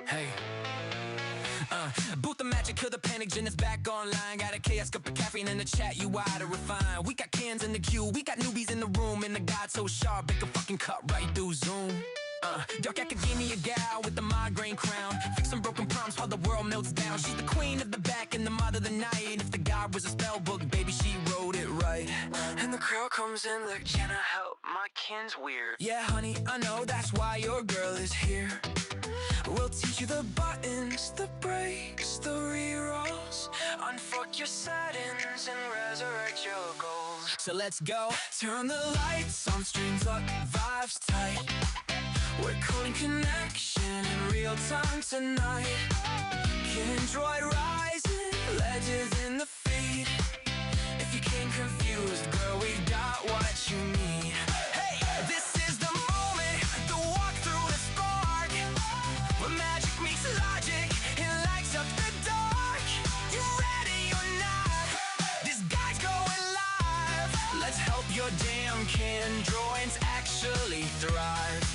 Hey, boot the magic, kill the panic, Jen is back online. Got a chaos, cup of caffeine in the chat, you out of refine. We got cans in the queue, we got newbies in the room, and the god so sharp, they can fucking cut right through Zoom. Dark academia gal with the migraine crown, fix some broken prompts while the world melts down. She's the queen of the back and the mother of the night. If the god was a spell book, baby, she wrote it right. And the crowd comes in like, can I help? My kin's weird. Yeah, honey, I know, that's why your girl is here. We'll teach you the buttons, the breaks, the rerolls. Unfuck your settings and resurrect your goals. So let's go. Turn the lights on, strings up, vibes tight. We're coding connection in real time tonight. Kindroid rising, legends in the feed. If you came confused, girl, we've got what you need. Hey, this is the moment, the walk through the spark, where magic meets logic and lights up the dark. You ready or not? This guy's going live. Let's help your damn Kindroids actually thrive.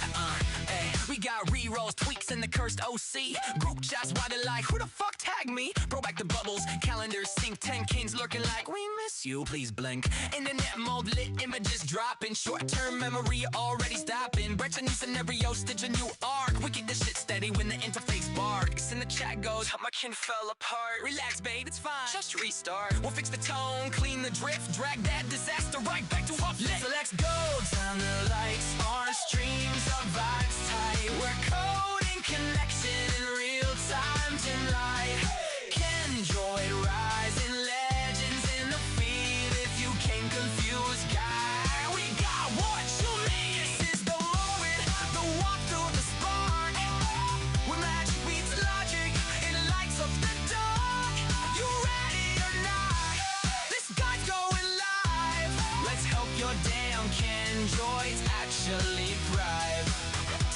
We got re-rolls, tweaks, and the cursed OC. Group chats, why they like, who the fuck tagged me? Bro, back the bubbles, calendars sync, 10 kings lurking like, we miss you, please blink. Internet mode lit, images dropping, short-term memory already stopping. Breaks a new scenario, stitch a new arc. We keep this shit steady when the interface barks. And the chat goes, my kin fell apart. Relax, babe, it's fine, just restart. We'll fix the tone, clean the drift, drag that disaster right back to up lit. So let's go, turn the lights on, streams of vibes tight. We're coding connection in real time tonight. Kindroid rising, legends in the feed. If you came confused, guy, we got what you need. This is the moment, the walk through the spark, where magic meets logic and lights up the dark. You ready or not? This guy's going live. Let's help your damn Kindroids actually thrive.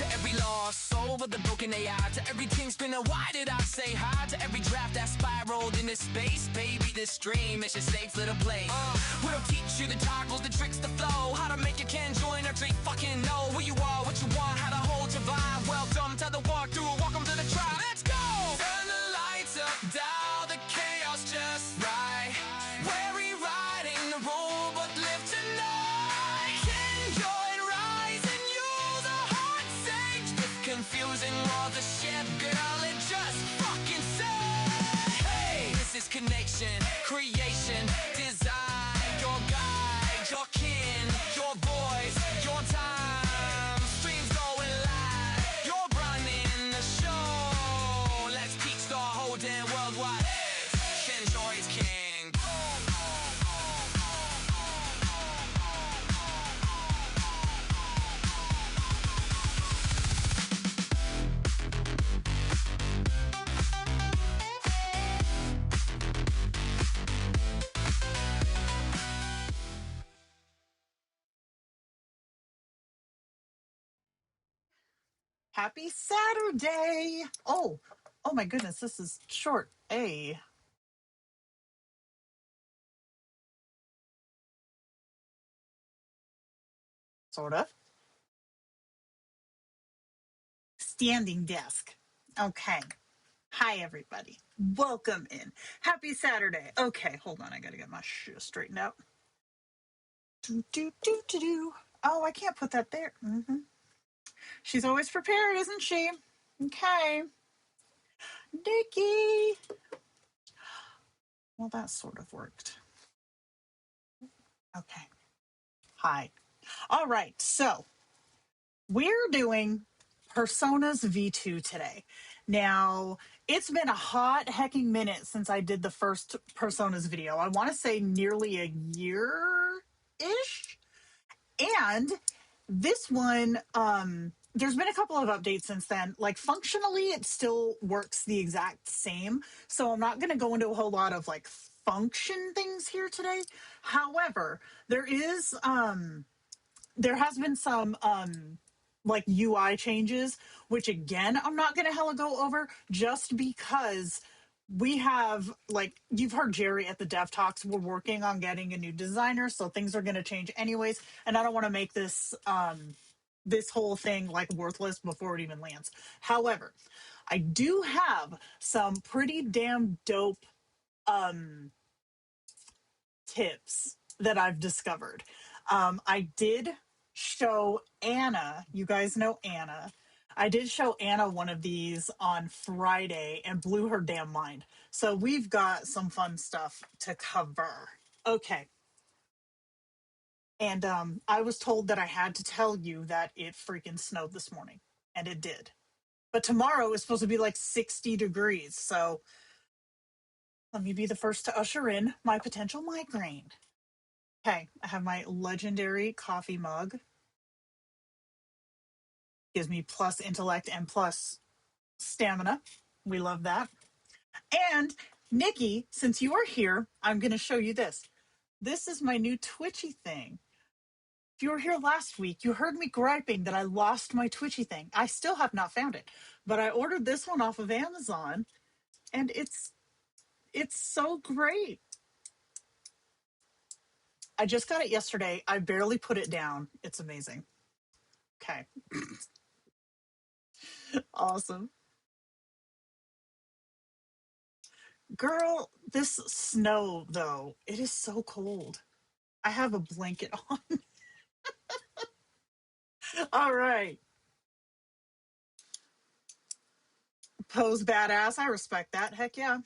To every lost soul with a broken AI, to every team spinner, why did I say hi? To every draft that spiraled into space, baby, this stream is your safe little place. We'll teach you the toggles, the tricks, the flow, how to make your Kindroid actually fucking know who you are, what you want, how to hold your vibe. Welcome to the walkthrough, welcome to the tribe. Let's go! Turn the lights up, dial the chaos just right. We're rewriting the rule, but live tonight. Kindroid rise and use a heart sage. Confusing walls of shit, girl, it just fucking says. Hey, this is connection, creation, design. Your guide, your kin, your voice, your time. Streams going live, you're running the show. Let's teach the whole damn world what Kindroid's king. Happy Saturday. Oh my goodness, this is short A. Sort of. Standing desk. Okay. Hi, everybody. Welcome in. Happy Saturday. Okay, hold on. I got to get my shit straightened out. Do. Oh, I can't put that there. She's always prepared, isn't she? Okay. Dickie. Well, that sort of worked. Okay. Hi. All right. So we're doing Personas V2 today. Now, it's been a hot hecking minute since I did the first Personas video. I want to say nearly a year-ish. And this one, there's been a couple of updates since then. Like, functionally, it still works the exact same. So I'm not going to go into a whole lot of, like, function things here today. However, there has been some like UI changes, which again I'm not going to hella go over just because we have, like, you've heard Jerry at the Dev Talks. We're working on getting a new designer, so things are going to change anyways. And I don't want to make this whole thing like worthless before it even lands. However, I do have some pretty damn dope um tips that I've discovered. I did show Anna, you guys know Anna. I did show Anna one of these on Friday and blew her damn mind. So we've got some fun stuff to cover. Okay. And I was told that I had to tell you that it freaking snowed this morning. And it did. But tomorrow is supposed to be like 60 degrees. So let me be the first to usher in my potential migraine. Okay, I have my legendary coffee mug. Gives me plus intellect and plus stamina. We love that. And Nikki, since you are here, I'm going to show you this. This is my new Twitchy thing. If you were here last week, you heard me griping that I lost my Twitchy thing. I still have not found it, but I ordered this one off of Amazon, and it's so great. I just got it yesterday. I barely put it down. It's amazing. Okay. Awesome. Girl, this snow, though, it is so cold. I have a blanket on. All right. Pose badass. I respect that. Heck yeah.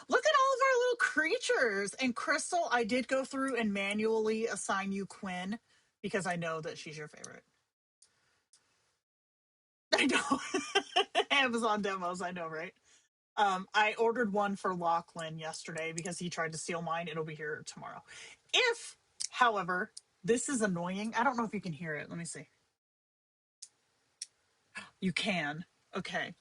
Look at all of our little creatures. And Crystal, I did go through and manually assign you Quinn because I know that she's your favorite. I know. Amazon demos, I know, right? I ordered one for Lachlan yesterday because he tried to steal mine. It'll be here tomorrow. If, however, this is annoying, I don't know if you can hear it. Let me see. You can. Okay.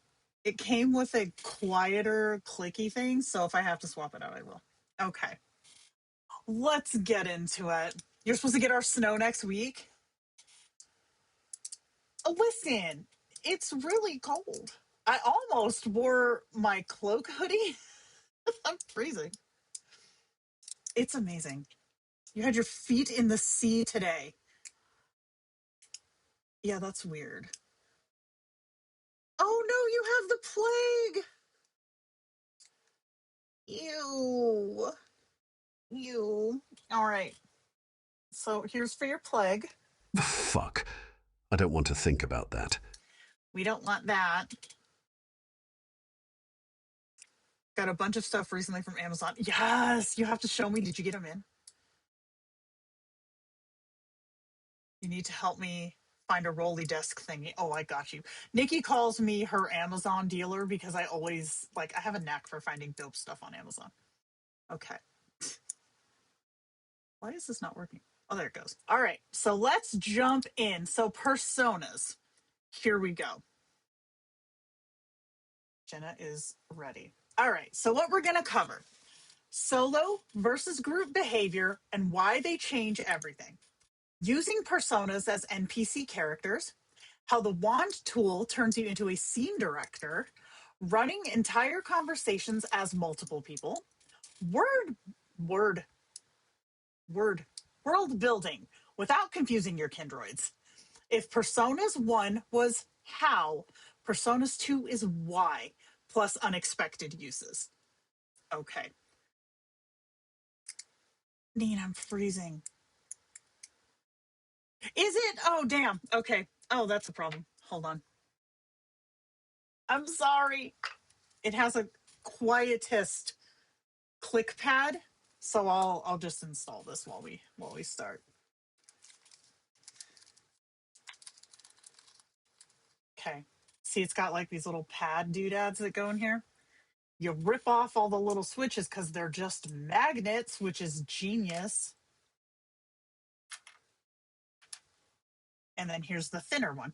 It came with a quieter, clicky thing, so if I have to swap it out, I will. Okay. Let's get into it. You're supposed to get our snow next week. Oh, listen, it's really cold. I almost wore my cloak hoodie. I'm freezing. It's amazing. You had your feet in the sea today. Yeah, that's weird. Oh no, you have the plague. Ew. Ew. All right. So here's for your plague. Fuck. I don't want to think about that. We don't want that. Got a bunch of stuff recently from Amazon. Yes, you have to show me. Did you get them in? You need to help me find a rolly desk thingy. Oh, I got you. Nikki calls me her Amazon dealer because I always, like, I have a knack for finding dope stuff on Amazon. Okay. Why is this not working? Oh, there it goes. All right. So let's jump in. So, personas. Here we go. Jenna is ready. All right. So, what we're going to cover solo versus group behavior and why they change everything. Using personas as NPC characters, how the wand tool turns you into a scene director, running entire conversations as multiple people, word, word, word, world building without confusing your Kindroids. If Personas 1 was how, Personas 2 is why, plus unexpected uses. Okay. Neen, I'm freezing. Is it? Oh, damn. Okay. Oh, that's a problem. Hold on. I'm sorry. It has a quietist click pad, so I'll just install this while we start. Okay. See, it's got like these little pad doodads that go in here. You rip off all the little switches because they're just magnets, which is genius. And then here's the thinner one.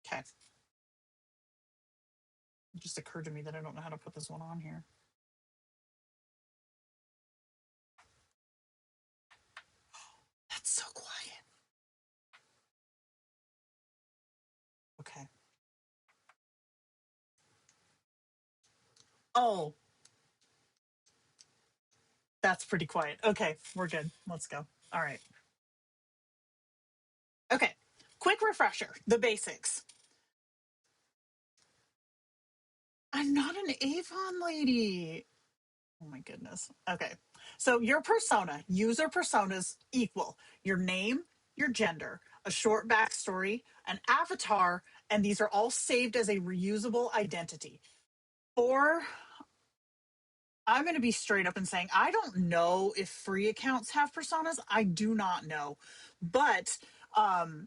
Okay. It just occurred to me that I don't know how to put this one on here. That's so quiet. Okay. Oh, That's pretty quiet. Okay, we're good. Let's go. All right. Okay. Quick refresher, the basics. I'm not an Avon lady. Oh my goodness. Okay. So your persona, user personas equal your name, your gender, a short backstory, an avatar, and these are all saved as a reusable identity. For I'm going to be straight up and saying I don't know if free accounts have personas. I do not know. But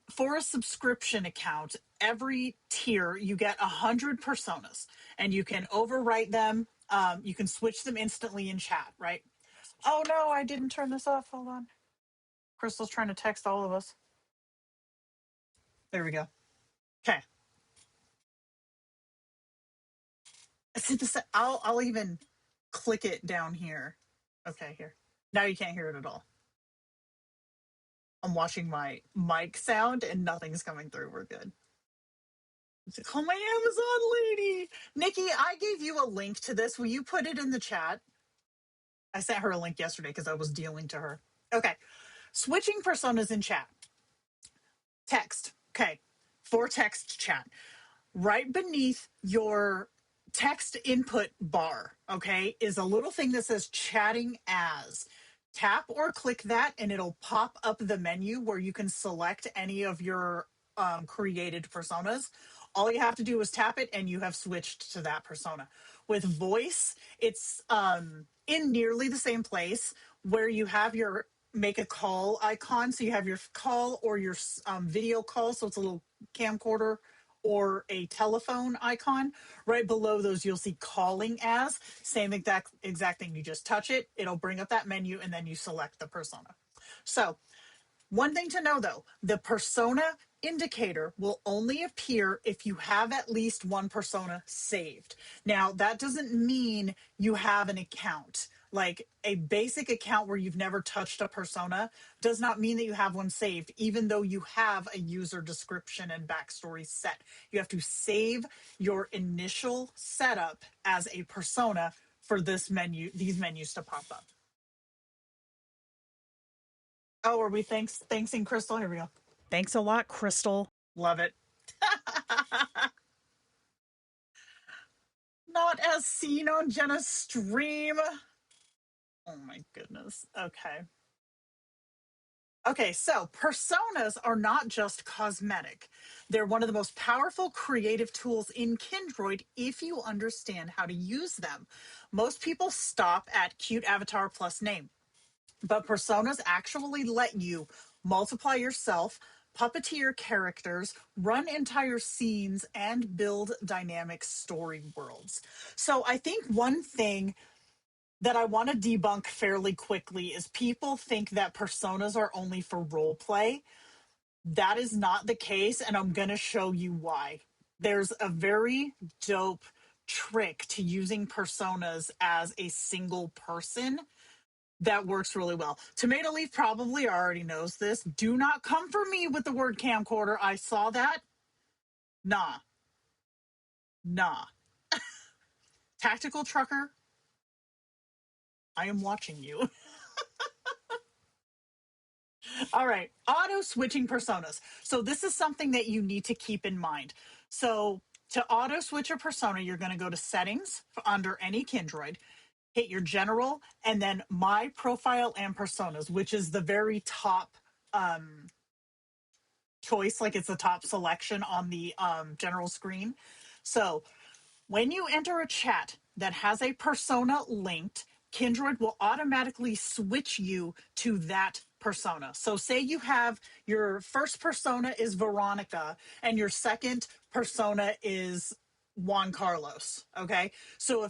for a subscription account, every tier you get 100 personas and you can overwrite them. You can switch them instantly in chat, right? Oh no, I didn't turn this off. Hold on. Crystal's trying to text all of us. There we go. Okay. I'll even click it down here. Okay, here. Now you can't hear it at all. I'm watching my mic sound and nothing's coming through. We're good. Call my Amazon lady. Nikki, I gave you a link to this. Will you put it in the chat? I sent her a link yesterday because I was dealing to her. Okay. Switching personas in chat. Text. Okay. For text chat. Right beneath your text input bar, okay, is a little thing that says chatting as. Tap or click that and it'll pop up the menu where you can select any of your created personas. All you have to do is tap it and you have switched to that persona. With voice, it's in nearly the same place where you have your make a call icon. So you have your call or your video call. So it's a little camcorder or a telephone icon. Right below those, you'll see calling as. Same exact thing. You just touch it, it'll bring up that menu, and then you select the persona. So one thing to know though, the persona indicator will only appear if you have at least one persona saved. Now, that doesn't mean you have an account. Like a basic account where you've never touched a persona does not mean that you have one saved, even though you have a user description and backstory set. You have to save your initial setup as a persona for this menu, these menus to pop up. Oh, are we thanksing Crystal? Here we go. Thanks a lot, Crystal. Love it. Not as seen on Jenna's stream. Oh my goodness. Okay. Okay, so personas are not just cosmetic. They're one of the most powerful creative tools in Kindroid if you understand how to use them. Most people stop at cute avatar plus name. But personas actually let you multiply yourself, puppeteer characters, run entire scenes, and build dynamic story worlds. So I think one thing that I want to debunk fairly quickly is people think that personas are only for role play. That is not the case, and I'm going to show you why. There's a very dope trick to using personas as a single person that works really well. Tomato Leaf probably already knows this. Do not come for me with the word camcorder. I saw that. Nah. Nah. Tactical Trucker, I am watching you. All right. Auto switching personas. So this is something that you need to keep in mind. So to auto switch a persona, you're going to go to settings under any Kindroid, hit your general, and then my profile and personas, which is the very top choice, like it's the top selection on the general screen. So when you enter a chat that has a persona linked, Kindroid will automatically switch you to that persona. So say you have your first persona is Veronica and your second persona is Juan Carlos. Okay. So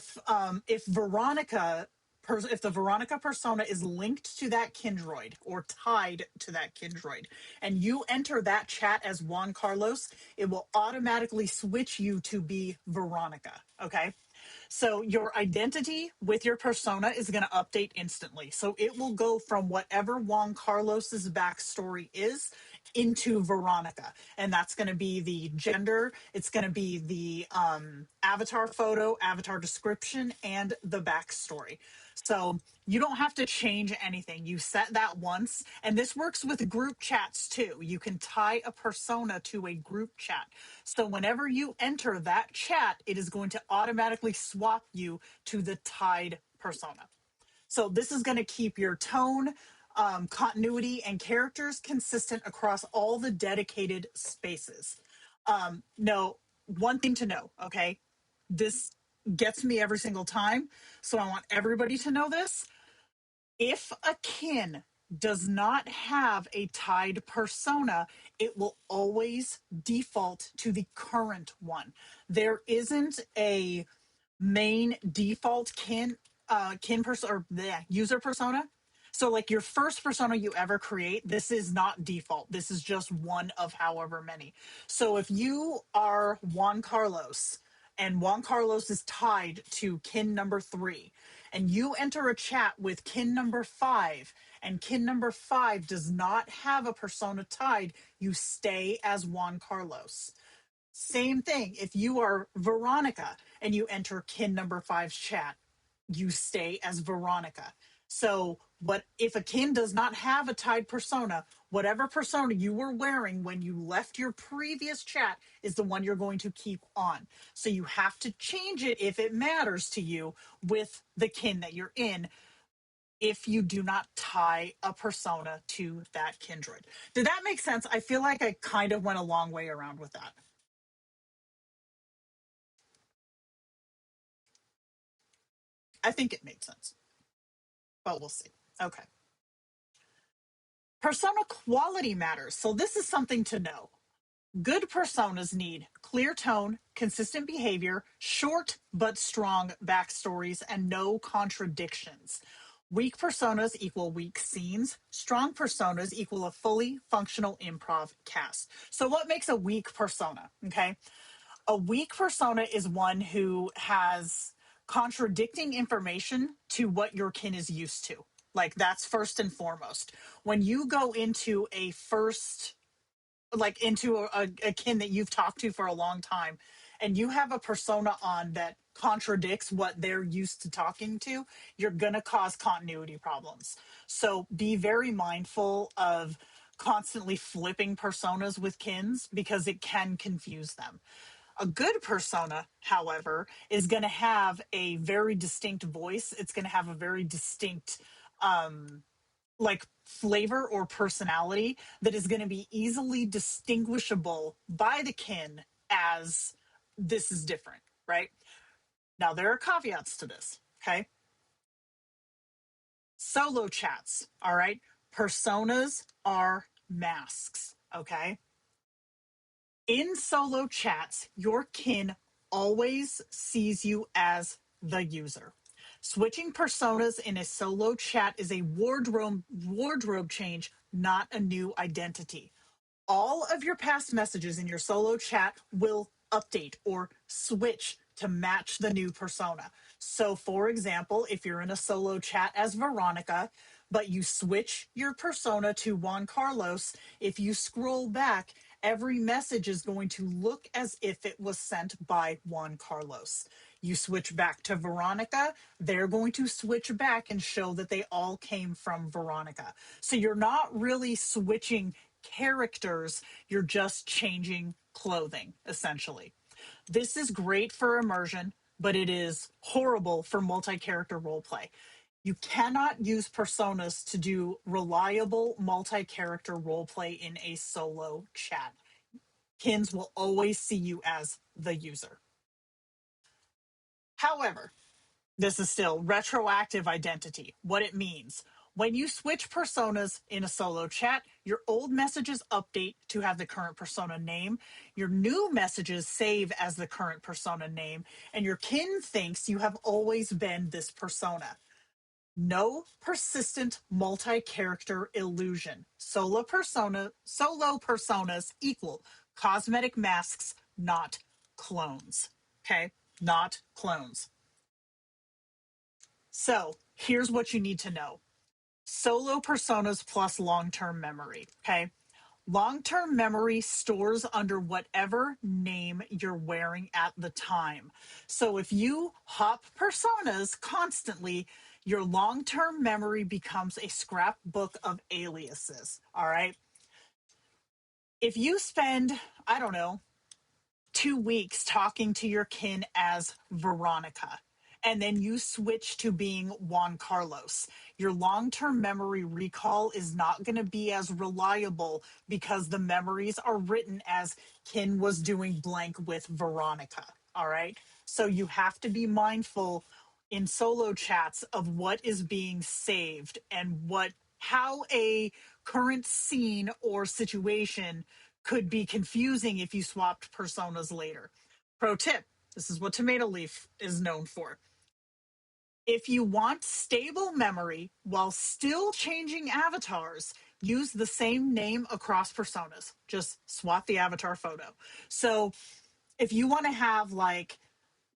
if Veronica if the Veronica persona is linked to that Kindroid or tied to that Kindroid, and you enter that chat as Juan Carlos, it will automatically switch you to be Veronica. Okay. So your identity with your persona is going to update instantly. So it will go from whatever Juan Carlos's backstory is into Veronica. And that's going to be the gender, it's going to be the avatar photo, avatar description, and the backstory. So you don't have to change anything. You set that once, and this works with group chats too. You can tie a persona to a group chat. So whenever you enter that chat, it is going to automatically swap you to the tied persona. So this is going to keep your tone, continuity, and characters consistent across all the dedicated spaces. No, one thing to know, okay? This gets me every single time. So I want everybody to know this. If a kin does not have a tied persona, it will always default to the current one. There isn't a main default kin person or the user persona. So like your first persona you ever create, this is not default. This is just one of however many. So if you are Juan Carlos and Juan Carlos is tied to kin number 3 and you enter a chat with kin number 5 and kin number 5 does not have a persona tied, you stay as Juan Carlos. Same thing. If you are Veronica and you enter kin number 5's chat, you stay as Veronica. So, what if a kin does not have a tied persona, whatever persona you were wearing when you left your previous chat is the one you're going to keep on. So, you have to change it if it matters to you with the kin that you're in if you do not tie a persona to that Kindroid. Did that make sense? I feel like I kind of went a long way around with that. I think it made sense, but we'll see. Okay. Persona quality matters. So this is something to know. Good personas need clear tone, consistent behavior, short but strong backstories, and no contradictions. Weak personas equal weak scenes. Strong personas equal a fully functional improv cast. So what makes a weak persona? Okay. A weak persona is one who has contradicting information to what your kin is used to. Like that's first and foremost. When you go into a first, like into a kin that you've talked to for a long time, and you have a persona on that contradicts what they're used to talking to, you're going to cause continuity problems. So be very mindful of constantly flipping personas with kins because it can confuse them. A good persona, however, is going to have a very distinct voice. It's going to have a very distinct, like flavor or personality that is going to be easily distinguishable by the kin as this is different, right? Now, there are caveats to this, okay? Solo chats, all right? Personas are masks, okay? In solo chats, your kin always sees you as the user. Switching personas in a solo chat is a wardrobe change, not a new identity. All of your past messages in your solo chat will update or switch to match the new persona. So, for example, if you're in a solo chat as Veronica, but you switch your persona to Juan Carlos, if you scroll back, every message is going to look as if it was sent by Juan Carlos. You switch back to Veronica, they're going to switch back and show that they all came from Veronica. So you're not really switching characters, you're just changing clothing, essentially. This is great for immersion, but it is horrible for multi-character roleplay. You cannot use personas to do reliable multi-character roleplay in a solo chat. Kins will always see you as the user. However, this is still retroactive identity. What it means. When you switch personas in a solo chat, your old messages update to have the current persona name, your new messages save as the current persona name, and your kin thinks you have always been this persona. No persistent multi-character illusion. Solo personas equal cosmetic masks, not clones. Okay? Not clones. So here's what you need to know. Solo personas plus long-term memory, okay? Long-term memory stores under whatever name you're wearing at the time. So if you hop personas constantly, Your long-term memory becomes a scrapbook of aliases. All right. If you spend, I don't know, 2 weeks talking to your kin as Veronica, and then you switch to being Juan Carlos, your long term memory recall is not going to be as reliable because the memories are written as Kin was doing blank with Veronica. All right. So you have to be mindful in solo chats of what is being saved and how a current scene or situation could be confusing if you swapped personas later. Pro tip, this is what Tomato Leaf is known for. If you want stable memory while still changing avatars, use the same name across personas. Just swap the avatar photo. So if you want to have like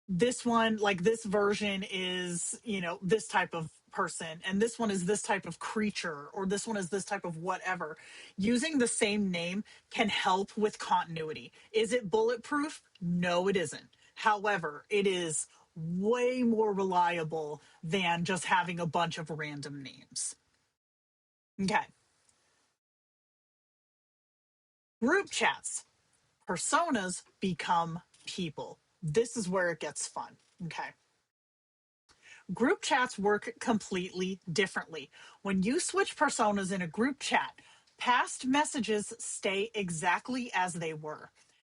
this one, like this version is, this type of person, and this one is this type of creature, or this one is this type of whatever, using the same name can help with continuity. Is it bulletproof? No, it isn't. However, it is way more reliable than just having a bunch of random names. Okay. Group chats. Personas become people. This is where it gets fun. Okay. Group chats work completely differently. When you switch personas in a group chat, past messages stay exactly as they were.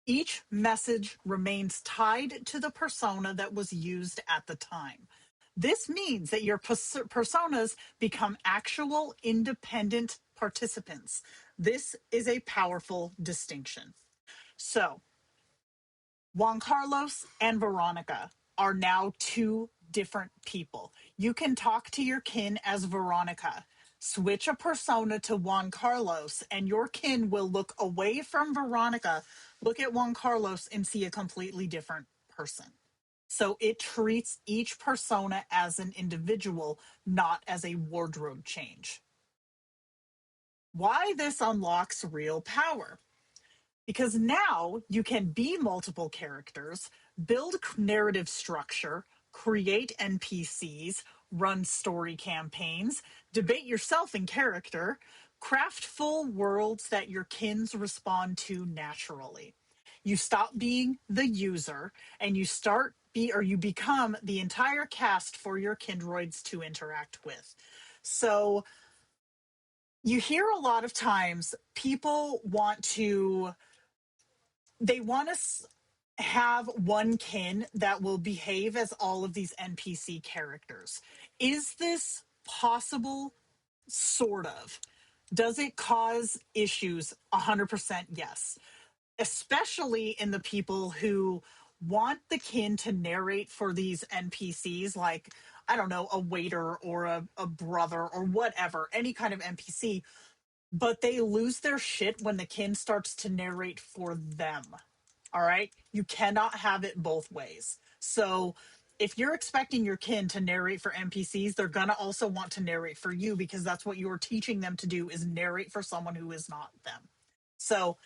Each message remains tied to the persona that was used at the time. This means that your personas become actual independent participants. This is a powerful distinction. So, Juan Carlos and Veronica are now two different people. You can talk to your kin as Veronica. Switch a persona to Juan Carlos, and your kin will look away from Veronica, look at Juan Carlos, and see a completely different person. So it treats each persona as an individual, not as a wardrobe change. Why this unlocks real power? Because now you can be multiple characters, build narrative structure, create NPCs, run story campaigns, debate yourself in character, craft full worlds that your kins respond to naturally. You stop being the user and you become the entire cast for your Kindroids to interact with. So you hear a lot of times people they want to have one kin that will behave as all of these NPC characters. Is this possible? Sort of. Does it cause issues? 100% yes. Especially in the people who want the kin to narrate for these NPCs, like, I don't know, a waiter or a brother or whatever, any kind of NPC, but they lose their shit when the kin starts to narrate for them. All right. You cannot have it both ways. So if you're expecting your kin to narrate for NPCs, they're going to also want to narrate for you because that's what you're teaching them to do, is narrate for someone who is not them. So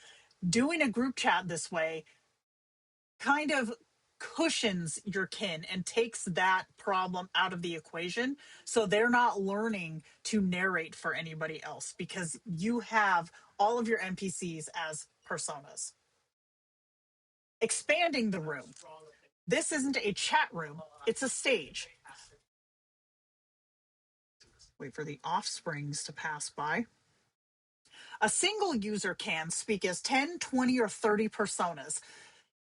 doing a group chat this way kind of cushions your kin and takes that problem out of the equation. So they're not learning to narrate for anybody else because you have all of your NPCs as personas. Expanding the room. This isn't a chat room, it's a stage. Wait for the offsprings to pass by. A single user can speak as 10, 20, or 30 personas.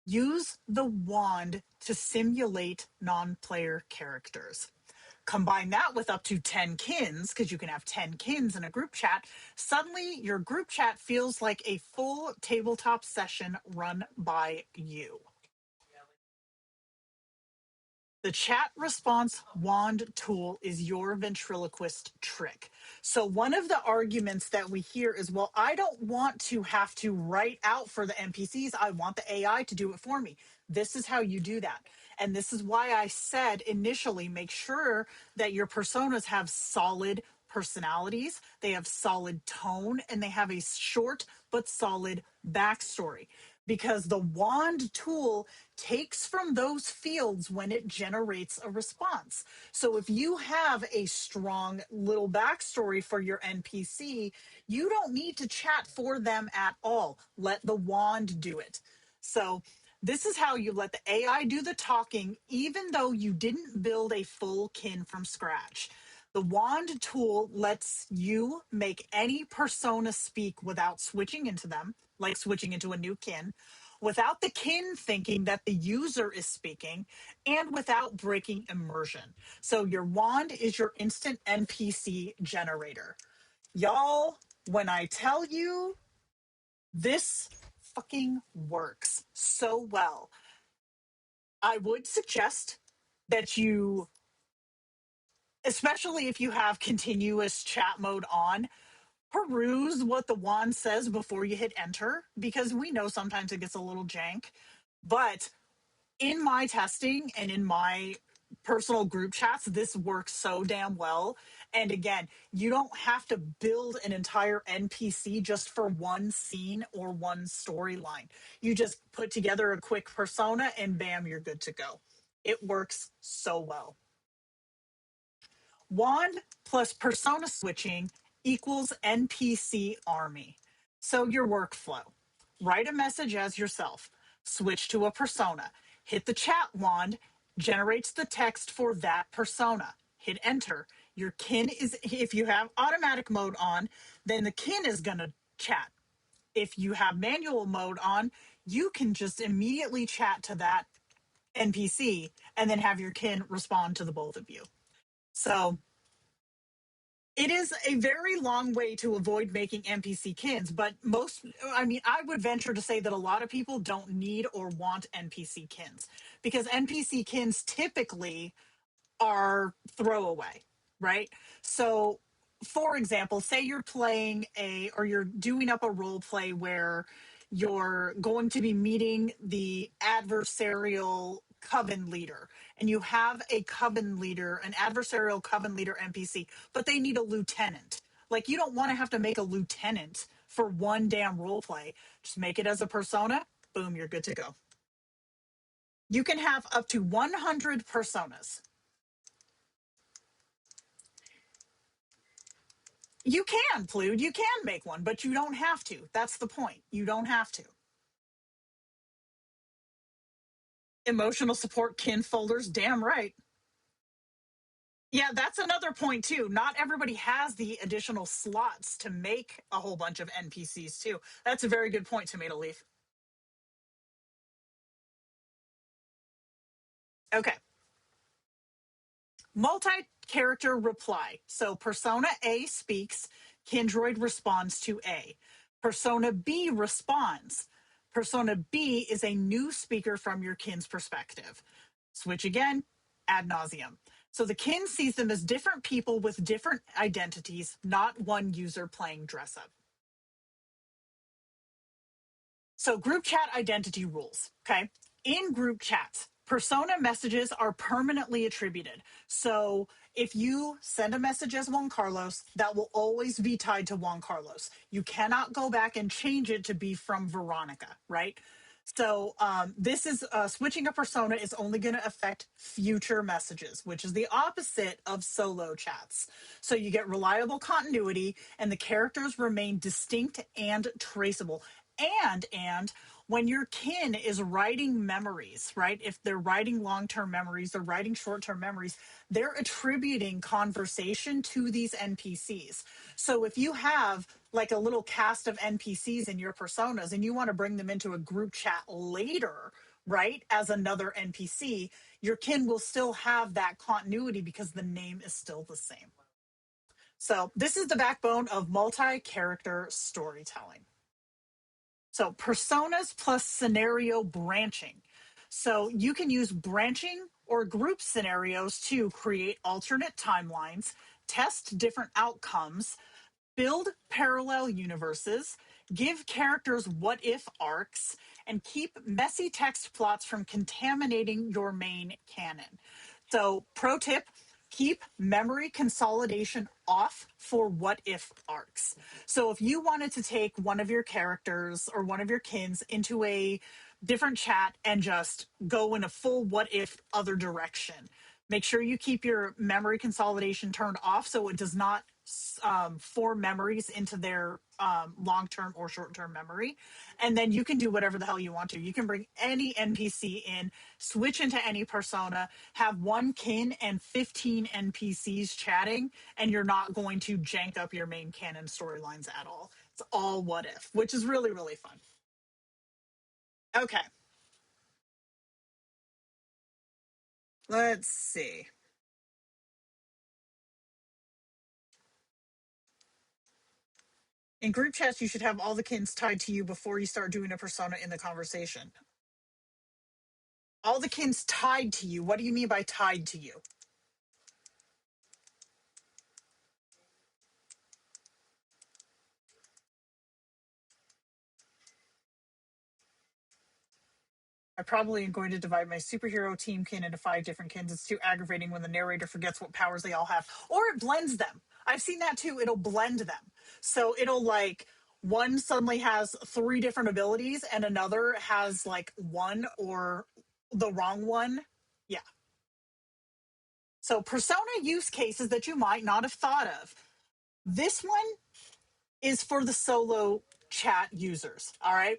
Use the wand to simulate non-player characters. Combine that with up to 10 kins, because you can have 10 kins in a group chat. Suddenly, your group chat feels like a full tabletop session run by you. The chat response wand tool is your ventriloquist trick. So one of the arguments that we hear is, well, I don't want to have to write out for the NPCs. I want the AI to do it for me. This is how you do that. And this is why I said initially, make sure that your personas have solid personalities, they have solid tone, and they have a short but solid backstory. because the wand tool takes from those fields when it generates a response. So if you have a strong little backstory for your NPC, you don't need to chat for them at all. Let the wand do it. So this is how you let the AI do the talking, even though you didn't build a full kin from scratch. The wand tool lets you make any persona speak without switching into them, like switching into a new kin, without the kin thinking that the user is speaking, and without breaking immersion. So your wand is your instant NPC generator. Y'all, when I tell you this fucking works so well, I would suggest that you, especially if you have continuous chat mode on, peruse what the wand says before you hit enter, because we know sometimes it gets a little jank. But in my testing and in my personal group chats, this works so damn well. And again, you don't have to build an entire NPC just for one scene or one storyline. You just put together a quick persona and bam, you're good to go. It works so well. Wand plus persona switching equals NPC army. So your workflow: write a message as yourself, switch to a persona, hit the chat wand, generates the text for that persona, hit enter. Your kin is, if you have automatic mode on, then the kin is going to chat. If you have manual mode on, you can just immediately chat to that NPC and then have your kin respond to the both of you. So it is a very long way to avoid making NPC kins, but I would venture to say that a lot of people don't need or want NPC kins, because NPC kins typically are throwaway, right? So, for example, say you're playing or you're doing up a role play where you're going to be meeting the adversarial coven leader, and you have a coven leader, an adversarial coven leader NPC, but they need a lieutenant. Like, you don't want to have to make a lieutenant for one damn role play. Just make it as a persona. Boom, you're good to go. You can have up to 100 personas. You can, Plude. You can make one, but you don't have to. That's the point. You don't have to. Emotional support kin folders, damn right. Yeah, that's another point too. Not everybody has the additional slots to make a whole bunch of NPCs too. That's a very good point, Tomato Leaf. Okay. Multi-character reply. So persona A speaks, Kindroid responds to A. Persona B responds. Persona B is a new speaker from your kin's perspective. Switch again, ad nauseum. So the kin sees them as different people with different identities, not one user playing dress up. So group chat identity rules, okay? In group chats, persona messages are permanently attributed. So if you send a message as Juan Carlos, that will always be tied to Juan Carlos. You cannot go back and change it to be from Veronica, right? So this is switching a persona is only going to affect future messages, which is the opposite of solo chats. So you get reliable continuity and the characters remain distinct and traceable. And when your kin is writing memories, right? If they're writing long-term memories, they're writing short-term memories, they're attributing conversation to these NPCs. So if you have like a little cast of NPCs in your personas and you want to bring them into a group chat later, right, as another NPC, your kin will still have that continuity because the name is still the same. So this is the backbone of multi-character storytelling. So personas plus scenario branching. So you can use branching or group scenarios to create alternate timelines, test different outcomes, build parallel universes, give characters what if arcs, and keep messy text plots from contaminating your main canon. So, pro tip: keep memory consolidation off for what if arcs. So if you wanted to take one of your characters or one of your kins into a different chat and just go in a full what if other direction, make sure you keep your memory consolidation turned off so it does not form memories into their long-term or short-term memory. And then you can do whatever the hell you want to. You can bring any NPC in, switch into any persona, have one kin and 15 NPCs chatting, and you're not going to jank up your main canon storylines at all. It's all what if, which is really, really fun. Okay. Let's see. In group chats, you should have all the kins tied to you before you start doing a persona in the conversation. All the kins tied to you. What do you mean by tied to you? I probably am going to divide my superhero team kin into 5 different kins. It's too aggravating when the narrator forgets what powers they all have. Or it blends them. I've seen that too. It'll blend them. So it'll like one suddenly has 3 different abilities and another has like one or the wrong one. Yeah. So persona use cases that you might not have thought of. This one is for the solo chat users. All right.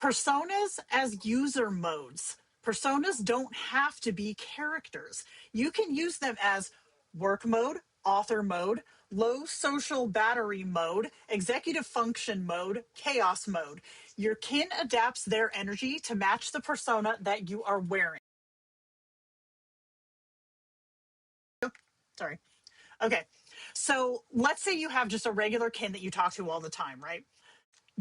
Personas as user modes. Personas don't have to be characters. You can use them as work mode, author mode, low social battery mode, executive function mode, chaos mode. Your kin adapts their energy to match the persona that you are wearing. Sorry. Okay. So let's say you have just a regular kin that you talk to all the time, right?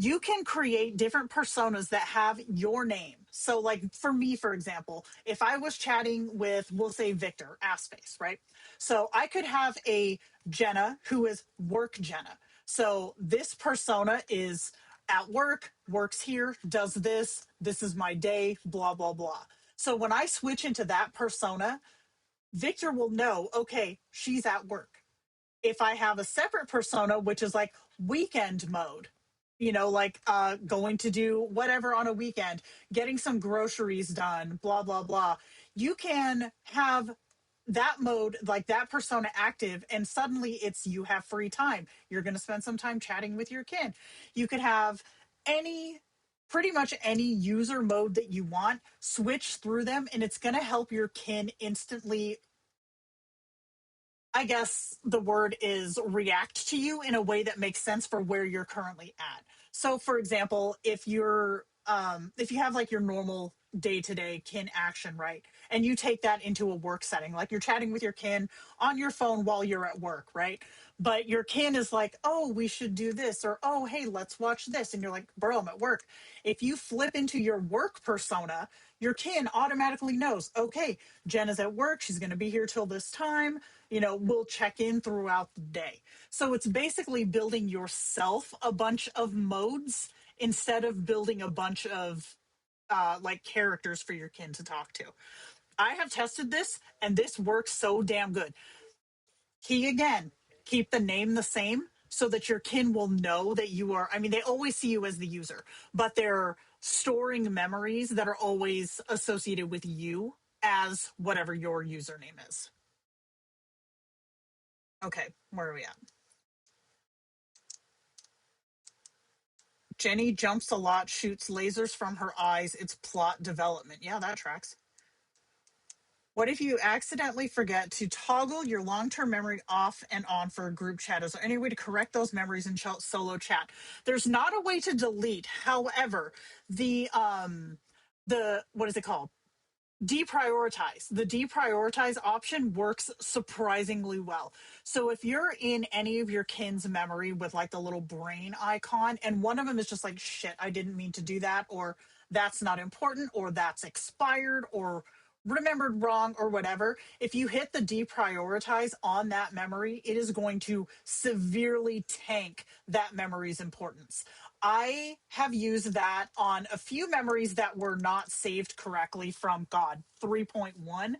You can create different personas that have your name. So, like for me, for example, if I was chatting with, we'll say Victor, Asspace, right? So I could have a Jenna who is work Jenna. So this persona is at work, works here, does this, this is my day, blah, blah, blah. So when I switch into that persona, Victor will know, okay, she's at work. If I have a separate persona, which is like weekend mode, like going to do whatever on a weekend, getting some groceries done, blah, blah, blah, you can have that mode, like that persona active, and suddenly it's you have free time. You're going to spend some time chatting with your kid. You could have pretty much any user mode that you want, switch through them, and it's going to help your kin instantly. I guess the word is react to you in a way that makes sense for where you're currently at. So for example, if you have like your normal day-to-day kin action, right? And you take that into a work setting, like you're chatting with your kin on your phone while you're at work, right? But your kin is like, oh, we should do this, or oh, hey, let's watch this. And you're like, bro, I'm at work. If you flip into your work persona, your kin automatically knows, okay, Jen is at work. She's going to be here till this time. We'll check in throughout the day. So it's basically building yourself a bunch of modes instead of building a bunch of like characters for your kin to talk to. I have tested this and this works so damn good. Key again, keep the name the same so that your kin will know that you are. I mean, they always see you as the user, but they're storing memories that are always associated with you as whatever your username is. Okay, where are we at? Jenny jumps a lot, shoots lasers from her eyes. It's plot development. Yeah, that tracks. What if you accidentally forget to toggle your long-term memory off and on for a group chat? Is there any way to correct those memories in solo chat? There's not a way to delete. However, the what is it called? Deprioritize. The deprioritize option works surprisingly well. So if you're in any of your kin's memory with like the little brain icon, and one of them is just like, shit, I didn't mean to do that, or that's not important, or that's expired, or remembered wrong or whatever, if you hit the deprioritize on that memory, it is going to severely tank that memory's importance. I have used that on a few memories that were not saved correctly from God 3.1,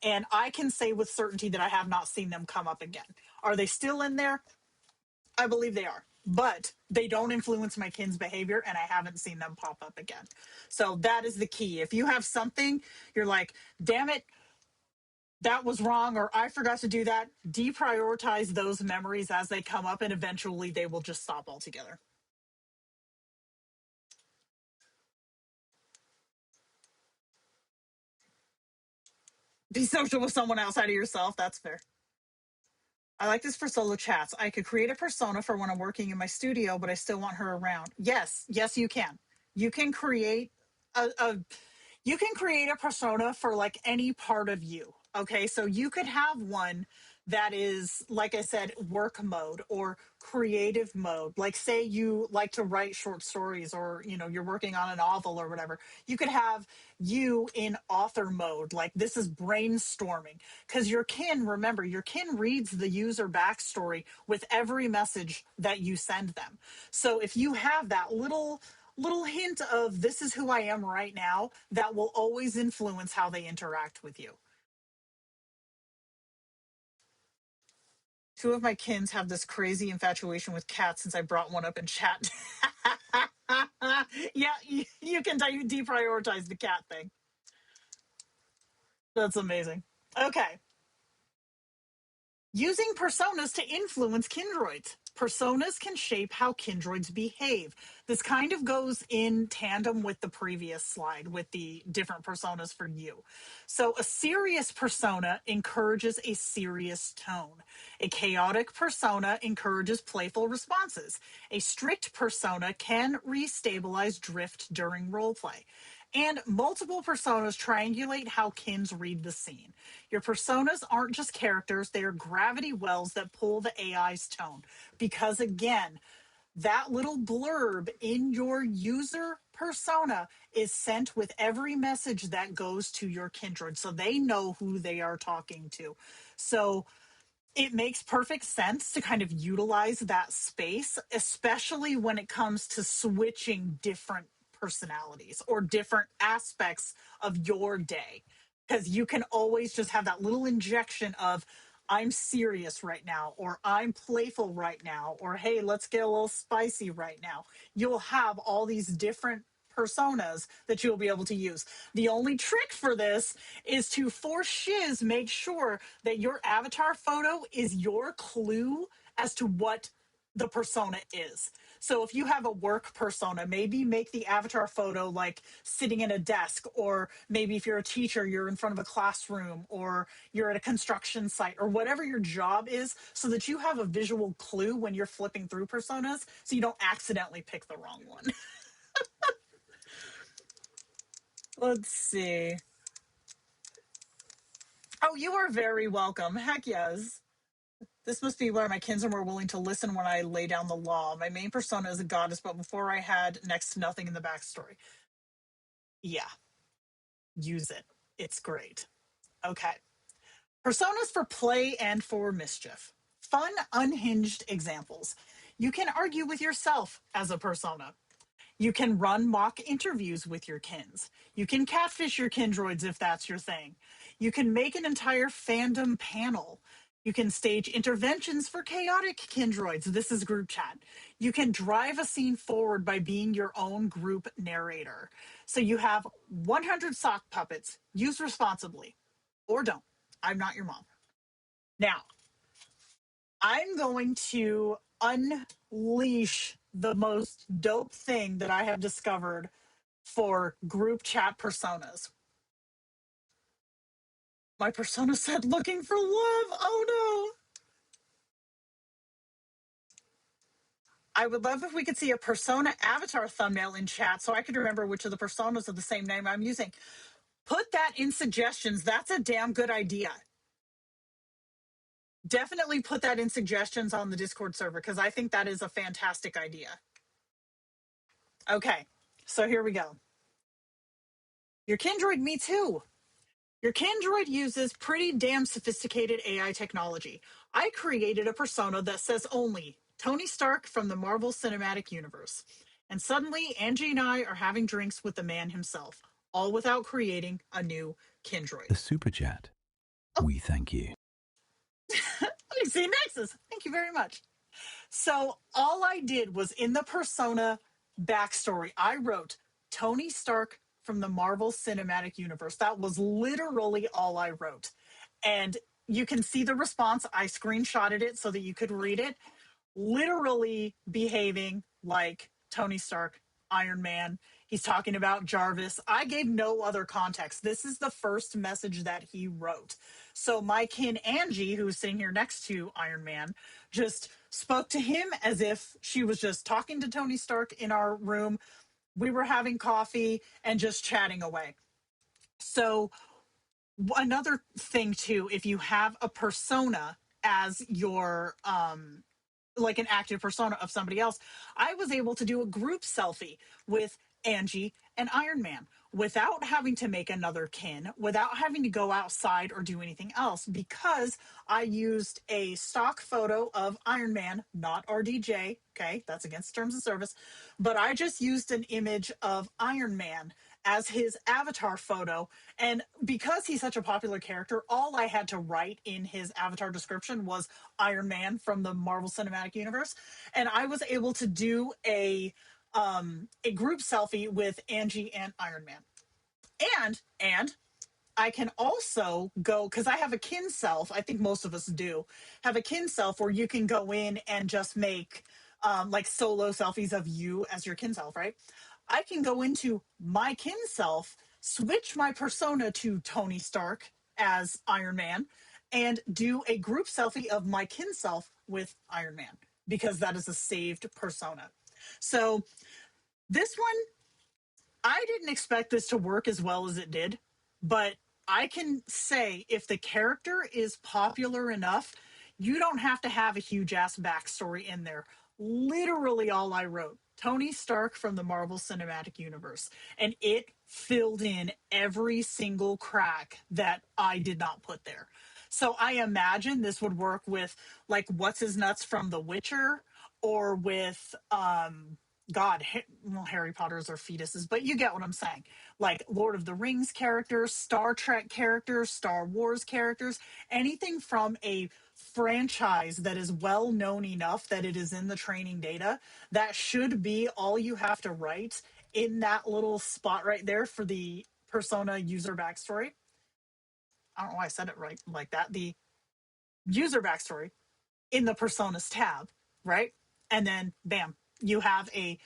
and I can say with certainty that I have not seen them come up again. Are they still in there? I believe they are, but they don't influence my kin's behavior, and I haven't seen them pop up again. So that is the key. If you have something, you're like, damn it, that was wrong, or I forgot to do that, deprioritize those memories as they come up, and eventually they will just stop altogether. Be social with someone outside of yourself. That's fair. I like this for solo chats. I could create a persona for when I'm working in my studio, but I still want her around. Yes, you can. You can create a you can create a persona for like any part of you. Okay, so you could have one that is, like I said, work mode or creative mode. Like, say you like to write short stories, or you're working on a novel or whatever. You could have you in author mode, like this is brainstorming, because remember, your kin reads the user backstory with every message that you send them. So if you have that little hint of this is who I am right now, that will always influence how they interact with you. Two of my kins have this crazy infatuation with cats since I brought one up in chat. Yeah, you can deprioritize the cat thing. That's amazing. Okay. Using personas to influence kindroids. Personas can shape how kindroids behave. This kind of goes in tandem with the previous slide with the different personas for you. So, a serious persona encourages a serious tone. A chaotic persona encourages playful responses. A strict persona can restabilize drift during roleplay. And multiple personas triangulate how kins read the scene. Your personas aren't just characters, they are gravity wells that pull the AI's tone. Because again, that little blurb in your user persona is sent with every message that goes to your kindred, so they know who they are talking to. So it makes perfect sense to kind of utilize that space, especially when it comes to switching different personalities or different aspects of your day. Because you can always just have that little injection of, I'm serious right now, or I'm playful right now, or hey, let's get a little spicy right now. You'll have all these different personas that you'll be able to use. The only trick for this is to, for shiz, make sure that your avatar photo is your clue as to what the persona is. So if you have a work persona, maybe make the avatar photo like sitting in a desk, or maybe if you're a teacher, you're in front of a classroom, or you're at a construction site, or whatever your job is, so that you have a visual clue when you're flipping through personas, so you don't accidentally pick the wrong one. Let's see. Oh, you are very welcome. Heck yes. This must be why my kins are more willing to listen when I lay down the law. My main persona is a goddess, but before I had next to nothing in the backstory. Yeah, use it. It's great. Okay. Personas for play and for mischief. Fun, unhinged examples. You can argue with yourself as a persona. You can run mock interviews with your kins. You can catfish your kindroids if that's your thing. You can make an entire fandom panel. You can stage interventions for chaotic kindroids. This is group chat. You can drive a scene forward by being your own group narrator. So you have 100 sock puppets. Use responsibly, or don't. I'm not your mom. Now, I'm going to unleash the most dope thing that I have discovered for group chat personas. My persona said looking for love. Oh no. I would love if we could see a persona avatar thumbnail in chat so I could remember which of the personas of the same name I'm using. Put that in suggestions. That's a damn good idea. Definitely put that in suggestions on the Discord server, because I think that is a fantastic idea. Okay, so here we go. Your Kindroid Me Too. Your Kindroid uses pretty damn sophisticated AI technology. I created a persona that says only Tony Stark from the Marvel Cinematic Universe. And suddenly, Angie and I are having drinks with the man himself, all without creating a new Kindroid. The super chat. We thank you. I see Nexus. Thank you very much. So all I did was in the persona backstory, I wrote Tony Stark from the Marvel Cinematic Universe. That was literally all I wrote. And you can see the response. I screenshotted it so that you could read it. Literally behaving like Tony Stark, Iron Man. He's talking about Jarvis. I gave no other context. This is the first message that he wrote. So my kin Angie, who's sitting here next to Iron Man, just spoke to him as if she was just talking to Tony Stark in our room. We were having coffee and just chatting away. So another thing too, if you have a persona as your like an active persona of somebody else, I was able to do a group selfie with Angie and Iron Man without having to make another kin, without having to go outside or do anything else, because I used a stock photo of Iron Man, not RDJ. Okay, that's against terms of service, but I just used an image of Iron Man as his avatar photo. And because he's such a popular character, all I had to write in his avatar description was Iron Man from the Marvel Cinematic Universe. And I was able to do a group selfie with Angie and Iron Man. And I can also go, because I have a kin self, I think most of us do, have a kin self where you can go in and just make like solo selfies of you as your kin self, right? I can go into my kin self, switch my persona to Tony Stark as Iron Man, and do a group selfie of my kin self with Iron Man, because that is a saved persona. So this one, I didn't expect this to work as well as it did, but I can say if the character is popular enough, you don't have to have a huge ass backstory in there. Literally, all I wrote Tony Stark from the Marvel Cinematic Universe, and it filled in every single crack that I did not put there. So I imagine this would work with like what's his nuts from The Witcher, or with God, well, Harry Potter's are fetuses, but you get what I'm saying. Like Lord of the Rings characters, Star Trek characters, Star Wars characters, anything from a franchise that is well known enough that it is in the training data, that should be all you have to write in that little spot right there for the persona user backstory. I don't know why I said it right like that. The user backstory in the personas tab, right? And then bam, you have a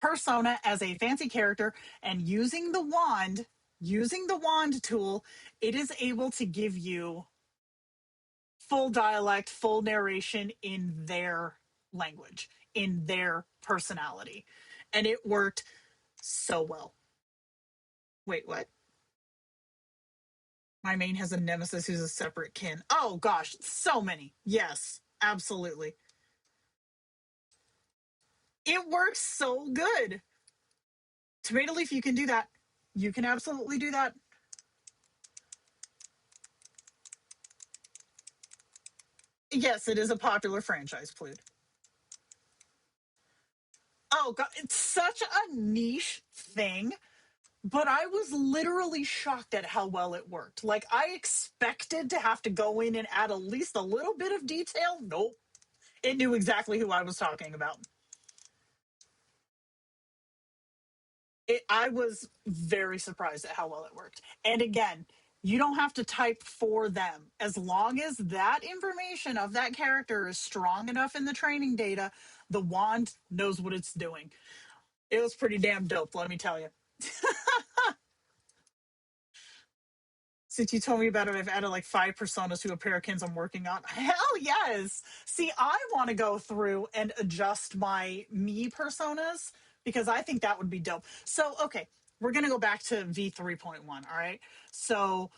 persona as a fancy character, and using the wand tool, it is able to give you full dialect, full narration in their language, in their personality. And it worked so well. Wait, what? My main has a nemesis who's a separate kin. Oh gosh, so many. Yes, absolutely. It works so good. Tomato Leaf, you can do that. You can absolutely do that. Yes, it is a popular franchise, Plude. Oh god, it's such a niche thing, but I was literally shocked at how well it worked. Like, I expected to have to go in and add at least a little bit of detail. Nope. It knew exactly who I was talking about. I was very surprised at how well it worked. And again, you don't have to type for them. As long as that information of that character is strong enough in the training data, the wand knows what it's doing. It was pretty damn dope, let me tell you. Since you told me about it, I've added like 5 personas to a pair of kins I'm working on. Hell yes! See, I want to go through and adjust my me personas, because I think that would be dope. So, okay, we're going to go back to V3.1, all right? So,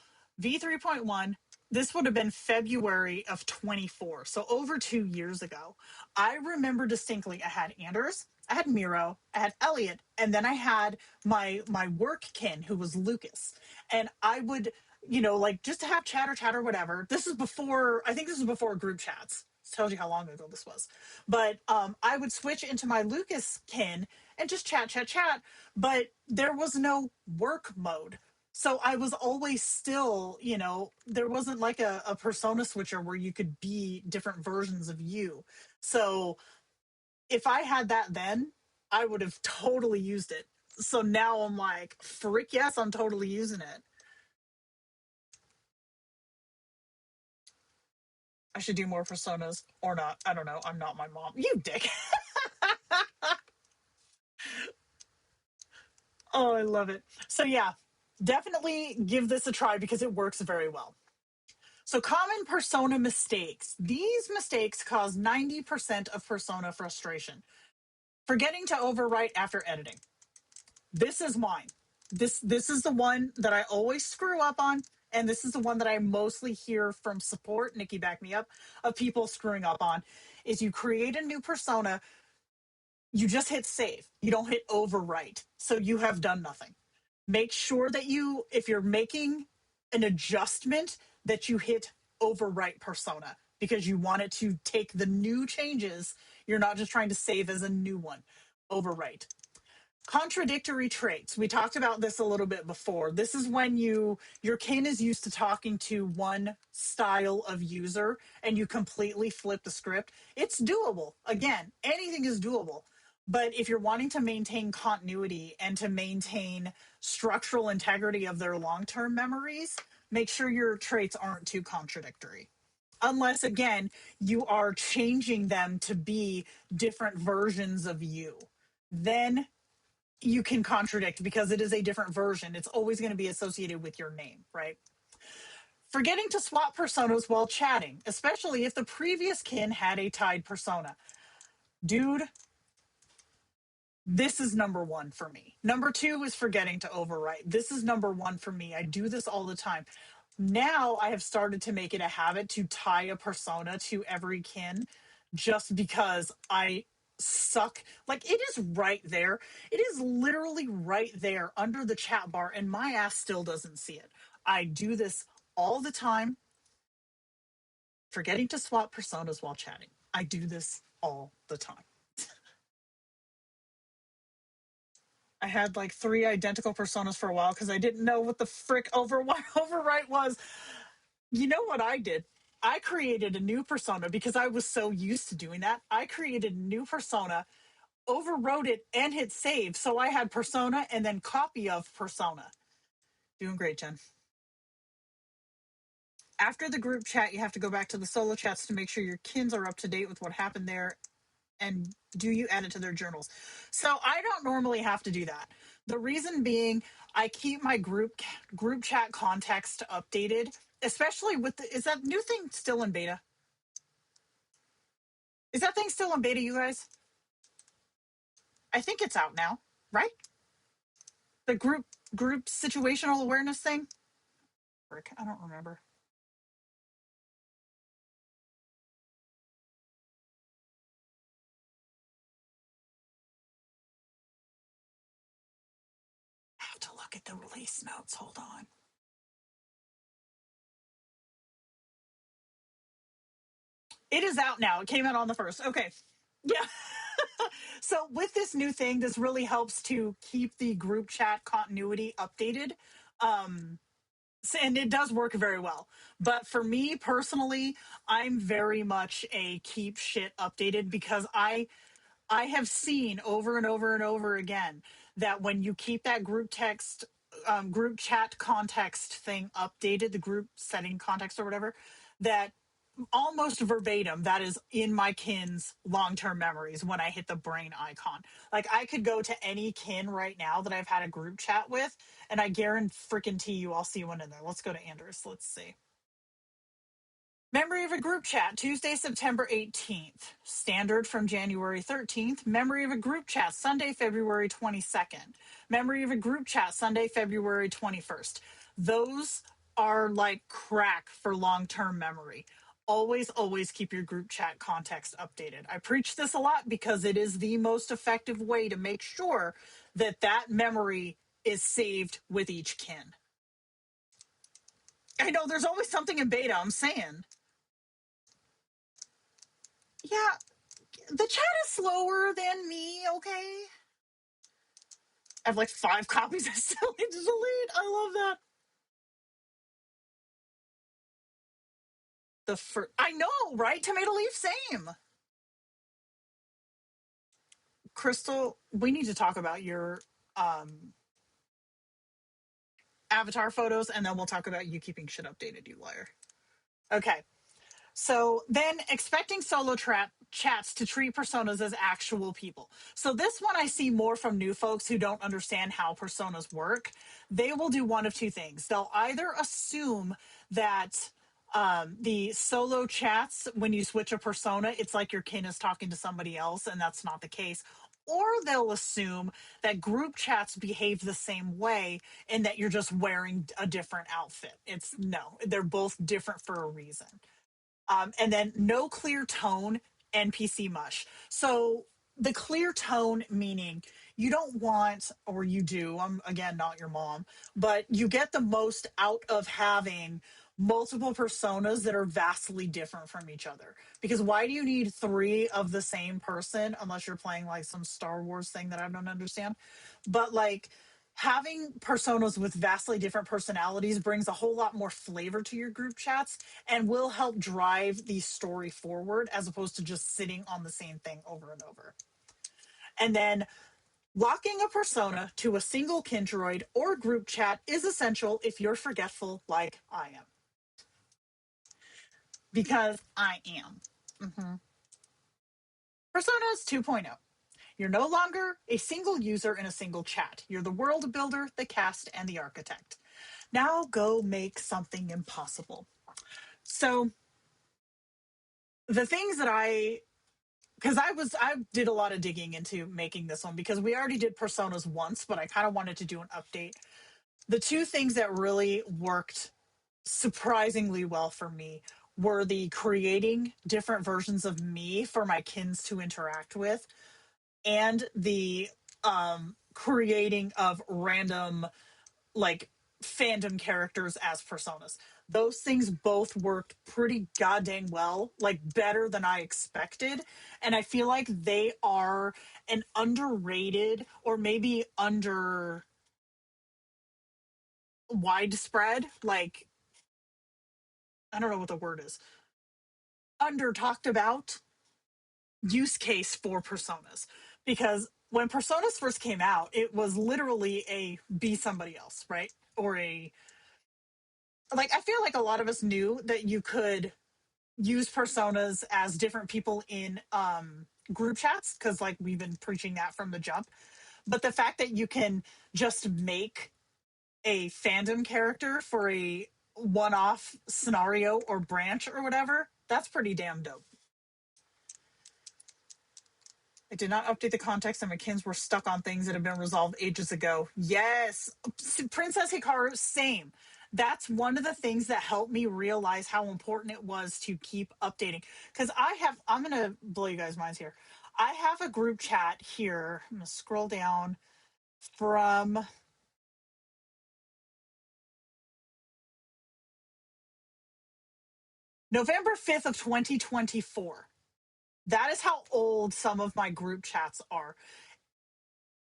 V3.1, this would have been February of 24, so over 2 years ago. I remember distinctly I had Anders, I had Miro, I had Elliot, and then I had my work kin, who was Lucas. And I would like just to have chatter, whatever. This is before, I think this is before group chats. This tells you how long ago this was. But I would switch into my Lucas kin and just chat. But there was no work mode. So I was always still, there wasn't like a persona switcher where you could be different versions of you. So if I had that then, I would have totally used it. So now I'm like, frick yes, I'm totally using it. I should do more personas or not. I don't know. I'm not my mom. You dick. Oh, I love it. So, yeah, definitely give this a try because it works very well. So, common persona mistakes. These mistakes cause 90% of persona frustration. Forgetting to overwrite after editing. This is mine. This is the one that I always screw up on, and this is the one that I mostly hear from support, Nikki back me up, of people screwing up on, is you create a new persona, you just hit save. You don't hit overwrite. So you have done nothing. Make sure that if you're making an adjustment, that you hit overwrite persona because you want it to take the new changes. You're not just trying to save as a new one. Overwrite. Contradictory traits. We talked about this a little bit before. This is when your kin is used to talking to one style of user and you completely flip the script. It's doable. Again, anything is doable. But if you're wanting to maintain continuity and to maintain structural integrity of their long-term memories, make sure your traits aren't too contradictory. Unless, again, you are changing them to be different versions of you. Then you can contradict because it is a different version. It's always going to be associated with your name, right? Forgetting to swap personas while chatting, especially if the previous kin had a tied persona. Dude, this is number one for me. Number two is forgetting to overwrite. This is number one for me. I do this all the time. Now I have started to make it a habit to tie a persona to every kin just because I suck. Like, it is right there. It is literally right there under the chat bar, and my ass still doesn't see it. I do this all the time. Forgetting to swap personas while chatting. I do this all the time. I had like 3 identical personas for a while because I didn't know what the frick overwrite was. You know what I did? I created a new persona because I was so used to doing that. I created a new persona, overwrote it, and hit save. So I had persona and then copy of persona. Doing great, Jen. After the group chat, you have to go back to the solo chats to make sure your kins are up to date with what happened there. And do you add it to their journals? So I don't normally have to do that. The reason being, I keep my group chat context updated, especially with is that new thing still in beta? Is that thing still in beta, you guys? I think it's out now, right? The group situational awareness thing? Frick, I don't remember. I have to look at the release notes. Hold on. It is out now. It came out on the 1st. Okay. Yeah. So with this new thing, this really helps to keep the group chat continuity updated. And it does work very well. But for me personally, I'm very much a keep shit updated because I have seen over and over and over again that when you keep that group chat context thing updated, the group setting context or whatever, that almost verbatim that is in my kin's long-term memories when I hit the brain icon. Like, I could go to any kin right now that I've had a group chat with, and I guarantee you I'll see one in there. Let's go to Anders. Let's see. Memory of a group chat, Tuesday, September 18th. Standard from January 13th. Memory of a group chat, Sunday, February 22nd. Memory of a group chat, Sunday, February 21st. Those are like crack for long-term memory. Always keep your group chat context updated. I preach this a lot because it is the most effective way to make sure that that memory is saved with each kin. I know there's always something in beta. I'm saying. Yeah, the chat is slower than me. Okay. I have like 5 copies I still need to delete. I love that. I know, right? Tomato leaf, same. Crystal, we need to talk about your um avatar photos, and then we'll talk about you keeping shit updated, you liar. Okay. So then expecting solo chats to treat personas as actual people. So this one I see more from new folks who don't understand how personas work. They will do one of two things. They'll either assume that the solo chats, when you switch a persona, it's like your kin is talking to somebody else, and that's not the case. Or they'll assume that group chats behave the same way and that you're just wearing a different outfit. It's no, they're both different for a reason. And then no clear tone, NPC mush. So the clear tone meaning you don't want, or you do, I'm again not your mom, but you get the most out of having multiple personas that are vastly different from each other. Because why do you need 3 of the same person unless you're playing like some Star Wars thing that I don't understand? But like having personas with vastly different personalities brings a whole lot more flavor to your group chats and will help drive the story forward as opposed to just sitting on the same thing over and over. And then locking a persona to a single Kindroid or group chat is essential if you're forgetful like I am. Because I am. Mm-hmm. Personas 2.0. You're no longer a single user in a single chat. You're the world builder, the cast, and the architect. Now go make something impossible. So the things that because I did a lot of digging into making this one because we already did personas once, but I kind of wanted to do an update. The 2 things that really worked surprisingly well for me were the creating different versions of me for my kins to interact with and the creating of random like fandom characters as personas. Those things both worked pretty goddamn well, like better than I expected. And I feel like they are an underrated or maybe under widespread, like, I don't know what the word is, under talked about use case for personas. Because when personas first came out, it was literally a be somebody else, right? Or a like I feel like a lot of us knew that you could use personas as different people in group chats because like we've been preaching that from the jump, but the fact that you can just make a fandom character for a one-off scenario or branch or whatever, that's pretty damn dope. I did not update the context, and my kins were stuck on things that have been resolved ages ago. Yes, Princess Hikaru, same. That's one of the things that helped me realize how important it was to keep updating. Because I'm going to blow you guys' minds here. I have a group chat here. I'm going to scroll down from November 5th of 2024. That is how old some of my group chats are.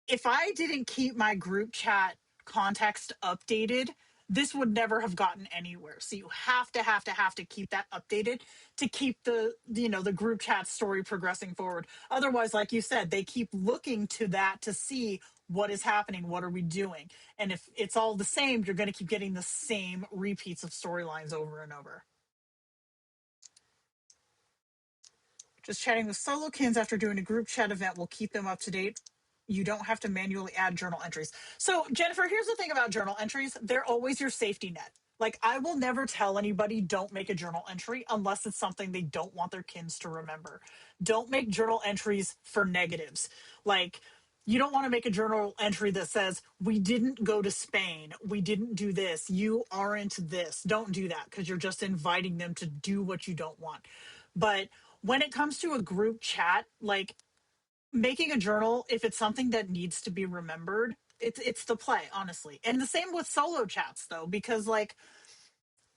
If I didn't keep my group chat context updated, this would never have gotten anywhere. So you have to keep that updated to keep the group chat story progressing forward. Otherwise, like you said, they keep looking to that to see what is happening, what are we doing? And if it's all the same, you're going to keep getting the same repeats of storylines over and over. Just chatting with solo kins after doing a group chat event will keep them up to date. You don't have to manually add journal entries. So, Jennifer, here's the thing about journal entries. They're always your safety net. Like, I will never tell anybody don't make a journal entry unless it's something they don't want their kins to remember. Don't make journal entries for negatives. Like, you don't want to make a journal entry that says, we didn't go to Spain. We didn't do this. You aren't this. Don't do that because you're just inviting them to do what you don't want. But when it comes to a group chat, like making a journal, if it's something that needs to be remembered, it's the play, honestly. And the same with solo chats though, because like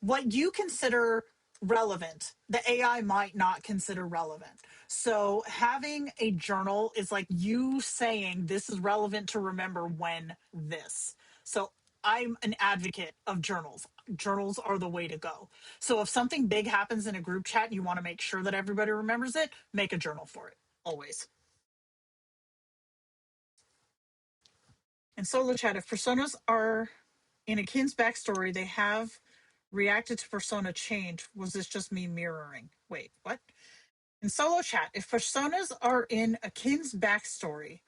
what you consider relevant, the AI might not consider relevant. So having a journal is like you saying this is relevant to remember when this. So I'm an advocate of journals. Journals are the way to go. So if something big happens in a group chat and you want to make sure that everybody remembers it, make a journal for it. Always. In solo chat, if personas are in a kin's backstory, they have reacted to persona change. Was this just me mirroring? Wait, what? In solo chat, if personas are in a kin's backstory,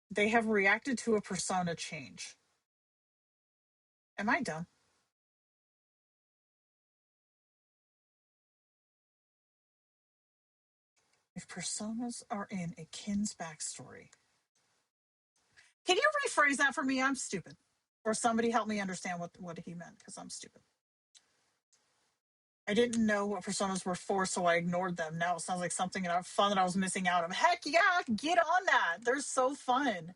they have reacted to a persona change. Am I dumb? If personas are in a kin's backstory. Can you rephrase that for me? I'm stupid. Or somebody help me understand what he meant, because I'm stupid. I didn't know what personas were for, so I ignored them. Now it sounds like something fun that I was missing out of. Heck yeah, get on that. They're so fun.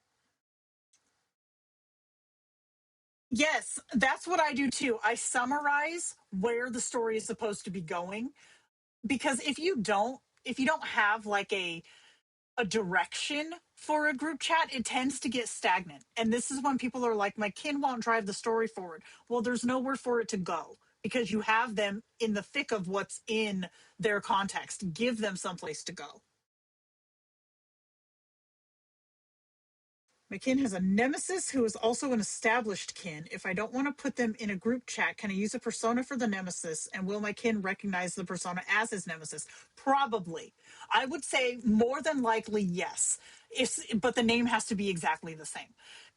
Yes, that's what I do too. I summarize where the story is supposed to be going, because if you don't have like a direction for a group chat, it tends to get stagnant. And this is when people are like, my kin won't drive the story forward. Well, there's nowhere for it to go because you have them in the thick of what's in their context. Give them someplace to go. My kin has a nemesis who is also an established kin. If I don't want to put them in a group chat, can I use a persona for the nemesis? And will my kin recognize the persona as his nemesis? Probably. I would say more than likely, yes. But the name has to be exactly the same.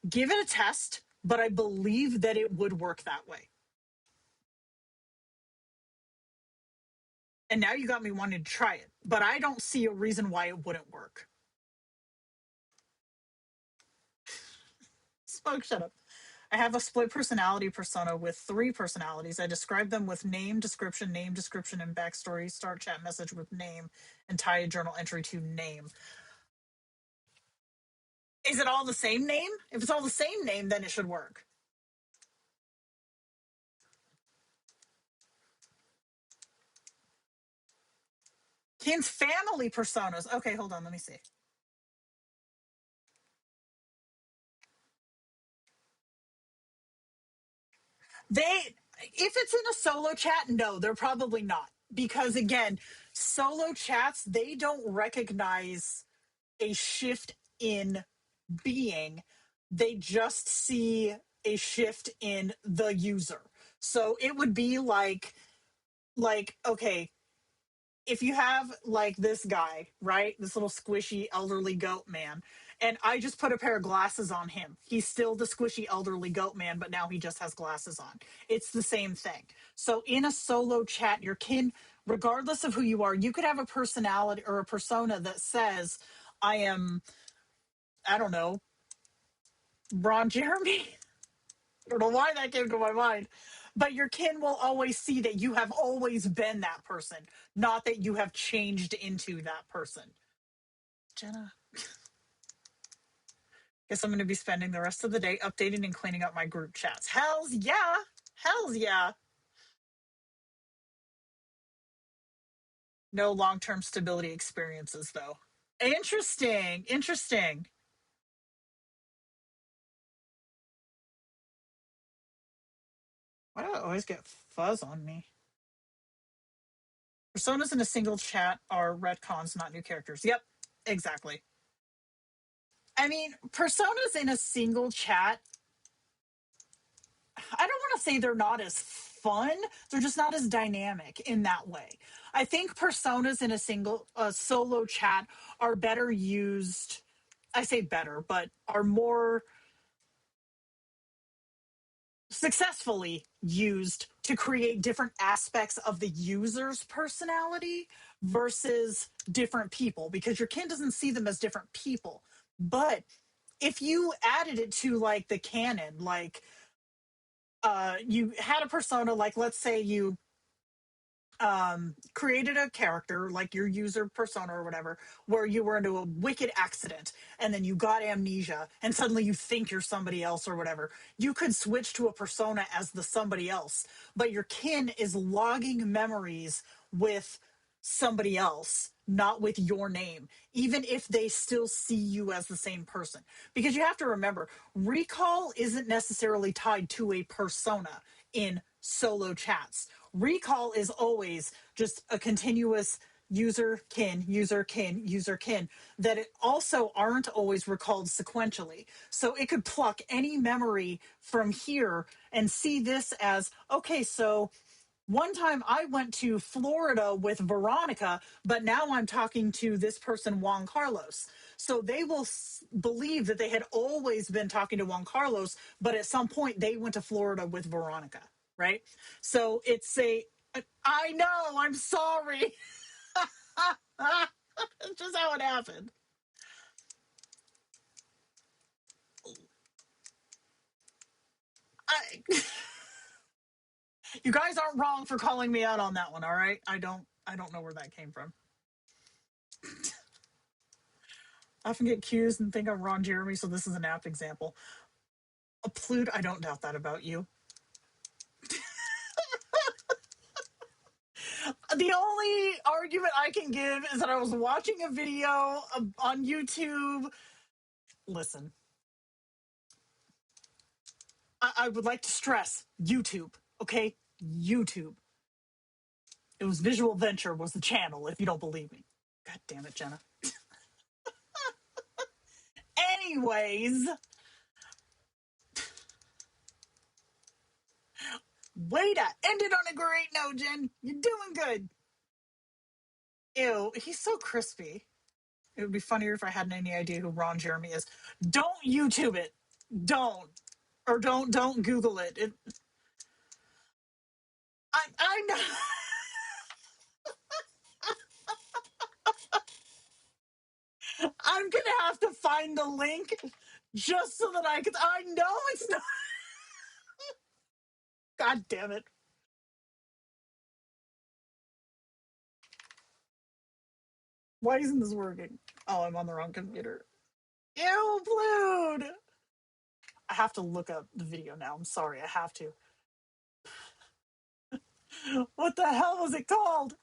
Give it a test, but I believe that it would work that way. And now you got me wanting to try it, but I don't see a reason why it wouldn't work. Smoke, shut up. I have a split personality persona with 3 personalities. I describe them with name, description, and backstory. Start chat message with name and tie a journal entry to name. Is it all the same name? If it's all the same name, then it should work. Kin's family personas. Okay, hold on. Let me see. If it's in a solo chat, no, they're probably not. Because again, solo chats, they don't recognize a shift in being. They just see a shift in the user. So it would be like okay, if you have like this guy, right? This little squishy elderly goat man, and I just put a pair of glasses on him. He's still the squishy elderly goat man, but now he just has glasses on. It's the same thing. So in a solo chat, your kin, regardless of who you are, you could have a personality or a persona that says, I don't know, Ron Jeremy. I don't know why that came to my mind. But your kin will always see that you have always been that person, not that you have changed into that person. Jenna. Guess I'm going to be spending the rest of the day updating and cleaning up my group chats. Hells yeah. Hells yeah. No long-term stability experiences, though. Interesting. Interesting. Why do I always get fuzz on me? Personas in a single chat are retcons, not new characters. Yep, exactly. I mean, personas in a single chat, I don't want to say they're not as fun. They're just not as dynamic in that way. I think personas in a solo chat are better used. I say better, but are more successfully used to create different aspects of the user's personality versus different people, because your kin doesn't see them as different people. But if you added it to like the canon, like you had a persona, like let's say you created a character like your user persona or whatever, where you were into a wicked accident and then you got amnesia and suddenly you think you're somebody else or whatever, you could switch to a persona as the somebody else, but your kin is logging memories with somebody else, not with your name, even if they still see you as the same person. Because you have to remember, recall isn't necessarily tied to a persona in solo chats. Recall is always just a continuous user kin, user kin, user kin, that it also aren't always recalled sequentially. So it could pluck any memory from here and see this as, okay, so one time I went to Florida with Veronica, but now I'm talking to this person, Juan Carlos. So they will believe that they had always been talking to Juan Carlos, but at some point they went to Florida with Veronica, right? So it's I know, I'm sorry. It's just how it happened. I, you guys aren't wrong for calling me out on that one, all right? I don't know where that came from. I often get accused and think I'm Ron Jeremy, so this is an apt example. A Pluto, I don't doubt that about you. The only argument I can give is that I was watching a video on YouTube. Listen, I would like to stress YouTube, okay? YouTube. It was Visual Venture was the channel, if you don't believe me. God damn it, Jenna. Anyways, way to end it on a great note, Jen. You're doing good. Ew, he's so crispy. It would be funnier if I hadn't any idea who Ron Jeremy is. Don't YouTube it. Don't. Or don't Google it. I know. I'm gonna have to find the link just so that I can. I know it's not. God damn it. Why isn't this working? Oh, I'm on the wrong computer. Ew, Blood. I have to look up the video now. I'm sorry. I have to. What the hell was it called?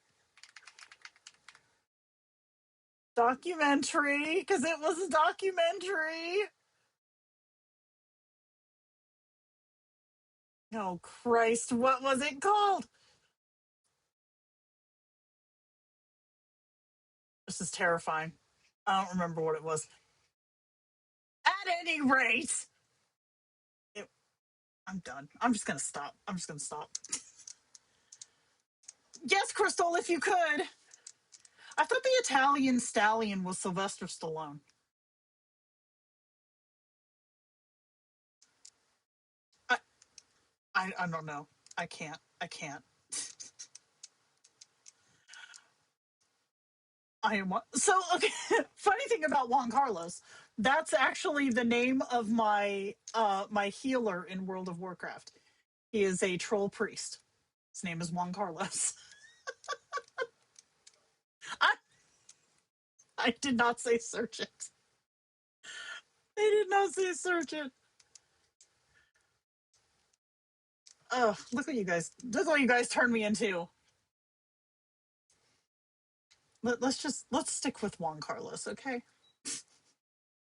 Documentary, because it was a documentary. Oh, Christ. What was it called? This is terrifying. I don't remember what it was. At any rate, I'm done. I'm just going to stop. I'm just going to stop. Yes, Crystal, if you could. I thought the Italian stallion was Sylvester Stallone. I, I don't know. I can't. I can't. I am so okay. Funny thing about Juan Carlos, that's actually the name of my healer in World of Warcraft. He is a troll priest. His name is Juan Carlos. I I did not say search it. I did not say search it. Oh, look what you guys turned me into. Let's stick with Juan Carlos, okay?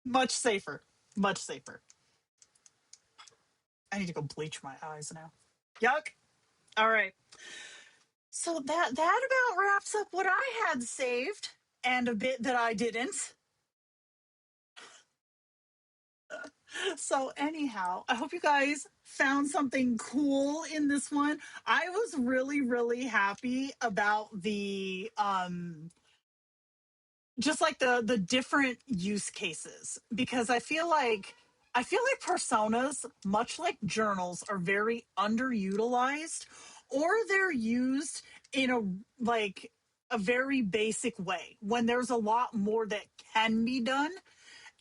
Much safer. Much safer. I need to go bleach my eyes now. Yuck. All right. So that about wraps up what I had saved and a bit that I didn't. So anyhow, I hope you guys found something cool in this one. I was really happy about the just like the different use cases, because I feel like personas, much like journals, are very underutilized, or they're used in a very basic way when there's a lot more that can be done.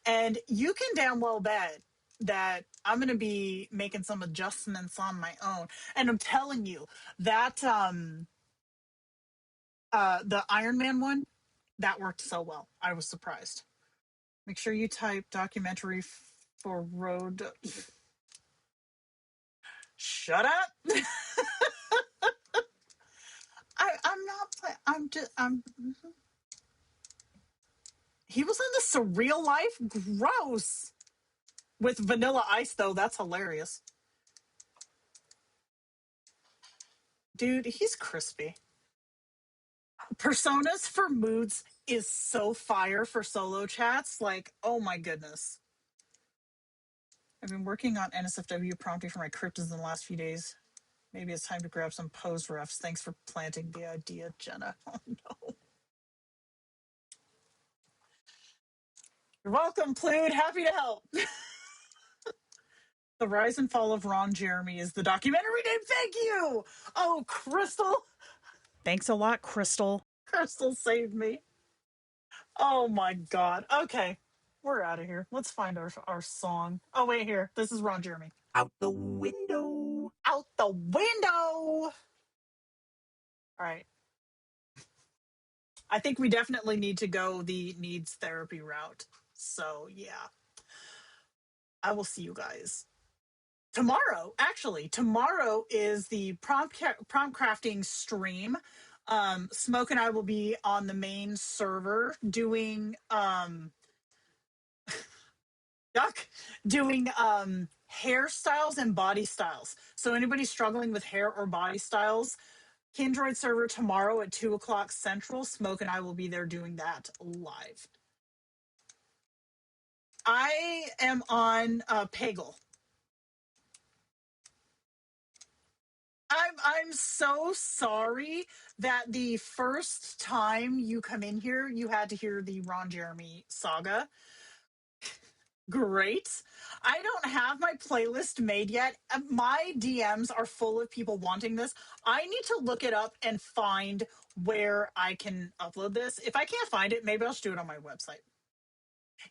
And you can damn well bet that I'm going to be making some adjustments on my own. And I'm telling you that The Iron Man one, that worked so well. I was surprised. Make sure you type documentary for road. Shut up. I'm not. I'm just. I'm. He was in the Surreal Life. Gross. With Vanilla Ice, though, that's hilarious. Dude, he's crispy. Personas for moods is so fire for solo chats. Like, oh my goodness. I've been working on NSFW prompting for my cryptids in the last few days. Maybe it's time to grab some pose refs. Thanks for planting the idea, Jenna. Oh no. You're welcome, Plude. Happy to help. The Rise and Fall of Ron Jeremy is the documentary name. Thank you. Oh, Crystal. Thanks a lot, Crystal. Crystal saved me. Oh my God. Okay. We're out of here. Let's find our song. Oh, wait, here. This is Ron Jeremy. Out the window. Out the window. All right. I think we definitely need to go the needs therapy route. So, yeah. I will see you guys tomorrow. Actually, tomorrow is the prompt crafting stream. Smoke and I will be on the main server doing doing hairstyles and body styles. So anybody struggling with hair or body styles, Kindroid server tomorrow at 2:00 Central. Smoke and I will be there doing that live. I am on Pagel. I'm so sorry that the first time you come in here, you had to hear the Ron Jeremy saga. Great. I don't have my playlist made yet. My DMs are full of people wanting this. I need to look it up and find where I can upload this. If I can't find it, maybe I'll just do it on my website.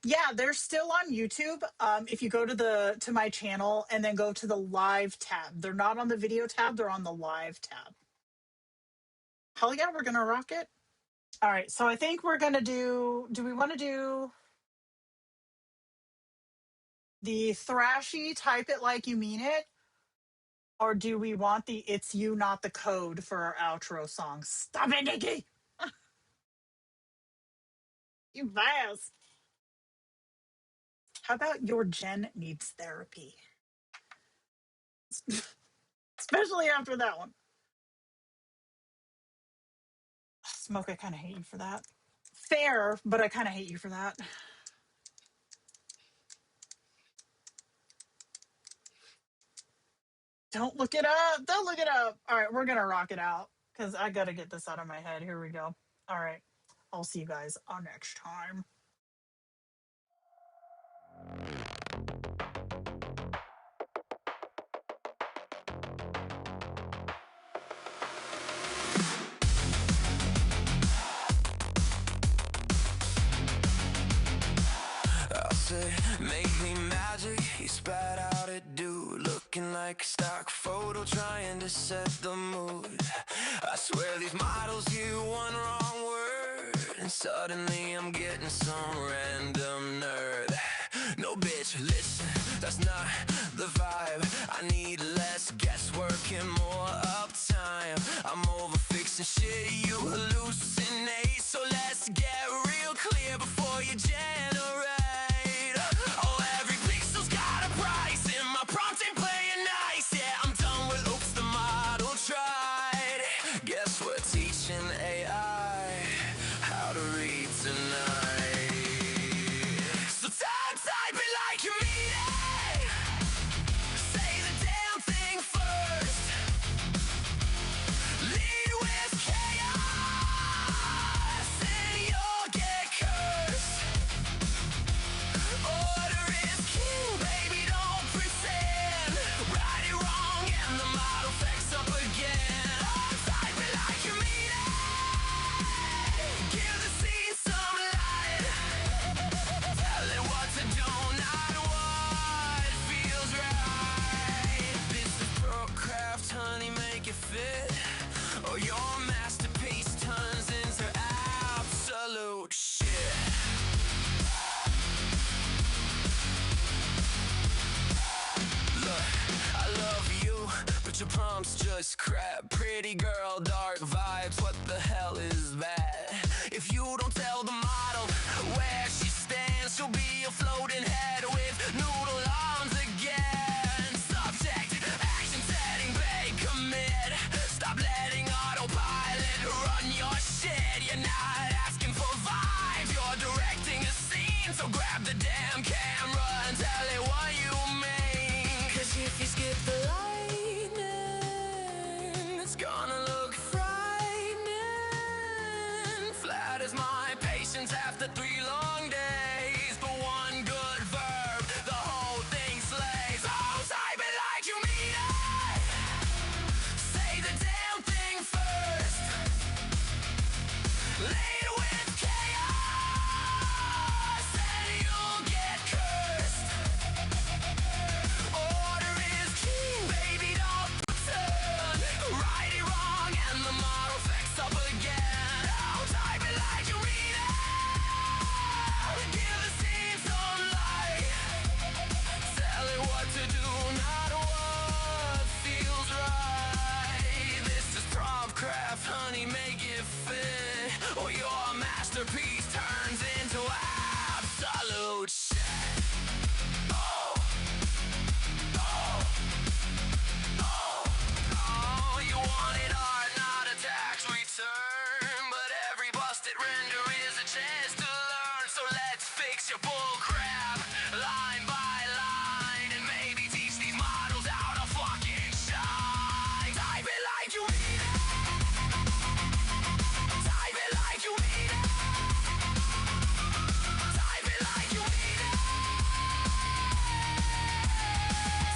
Yeah, they're still on YouTube. If you go to my channel and then go to the live tab, they're not on the video tab, they're on the live tab. Hell yeah, we're gonna rock it. All right, so I think we're gonna do we want to do the thrashy type it like you mean it? Or do we want the it's you, not the code for our outro song? Stop it, Nikki! You fast. How about your Jen needs therapy? Especially after that one. Smoke, I kind of hate you for that. Fair, but I kind of hate you for that. Don't look it up. Don't look it up. All right, we're going to rock it out because I got to get this out of my head. Here we go. All right. I'll see you guys on next time. I'll say, make me magic. He spat out a dude, looking like a stock photo, trying to set the mood. I swear these models use one wrong word, and suddenly I'm getting some random nerd. No bitch, listen, that's not the vibe. I need less guesswork and more uptime. I'm over fixing shit, you hallucinate. So let's get real clear before you generate. Oh, every pixel's got a price, and my prompt ain't playing nice. Yeah, I'm done with oops, the model tried. Guess we're teaching AI how to read tonight. So type it like you mean it. Say the damn thing first. Lead with chaos. absolute shit. Look, I love you, but your prompt's just crap. Pretty girl, dark vibes, what the hell is that? If you don't tell the model where she stands, she'll be a floating head with noodle arms again. Subject, action setting, bait, commit. Stop letting autopilot run your shit. You're not asking for vibes, you're directing a scene. So grab the damn camera and tell it what you mean. Cause if you skip the lightning, it's gonna look frightening. Flat as my patience after 3 long days. But one good verb, the whole thing slays. Oh, type it like you mean it. Say the damn thing first. Later with chaos, and you'll get cursed. Order is king, baby, don't turn. Right it wrong, and the model fix up again. Oh, type it like you mean it. Give the scene some light. Tell it what to do, not what feels right. This is prompt craft, honey, make it fit, or your masterpiece turns into absolute shit. Oh, oh, oh, oh, you wanted art, not a tax return, but every busted render is a chance to learn. So let's fix your bull crap, line by line, and maybe teach these models how to fucking shine. Type it like you mean it. Type it like you mean it. Type it like you mean it.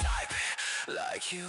Type it like you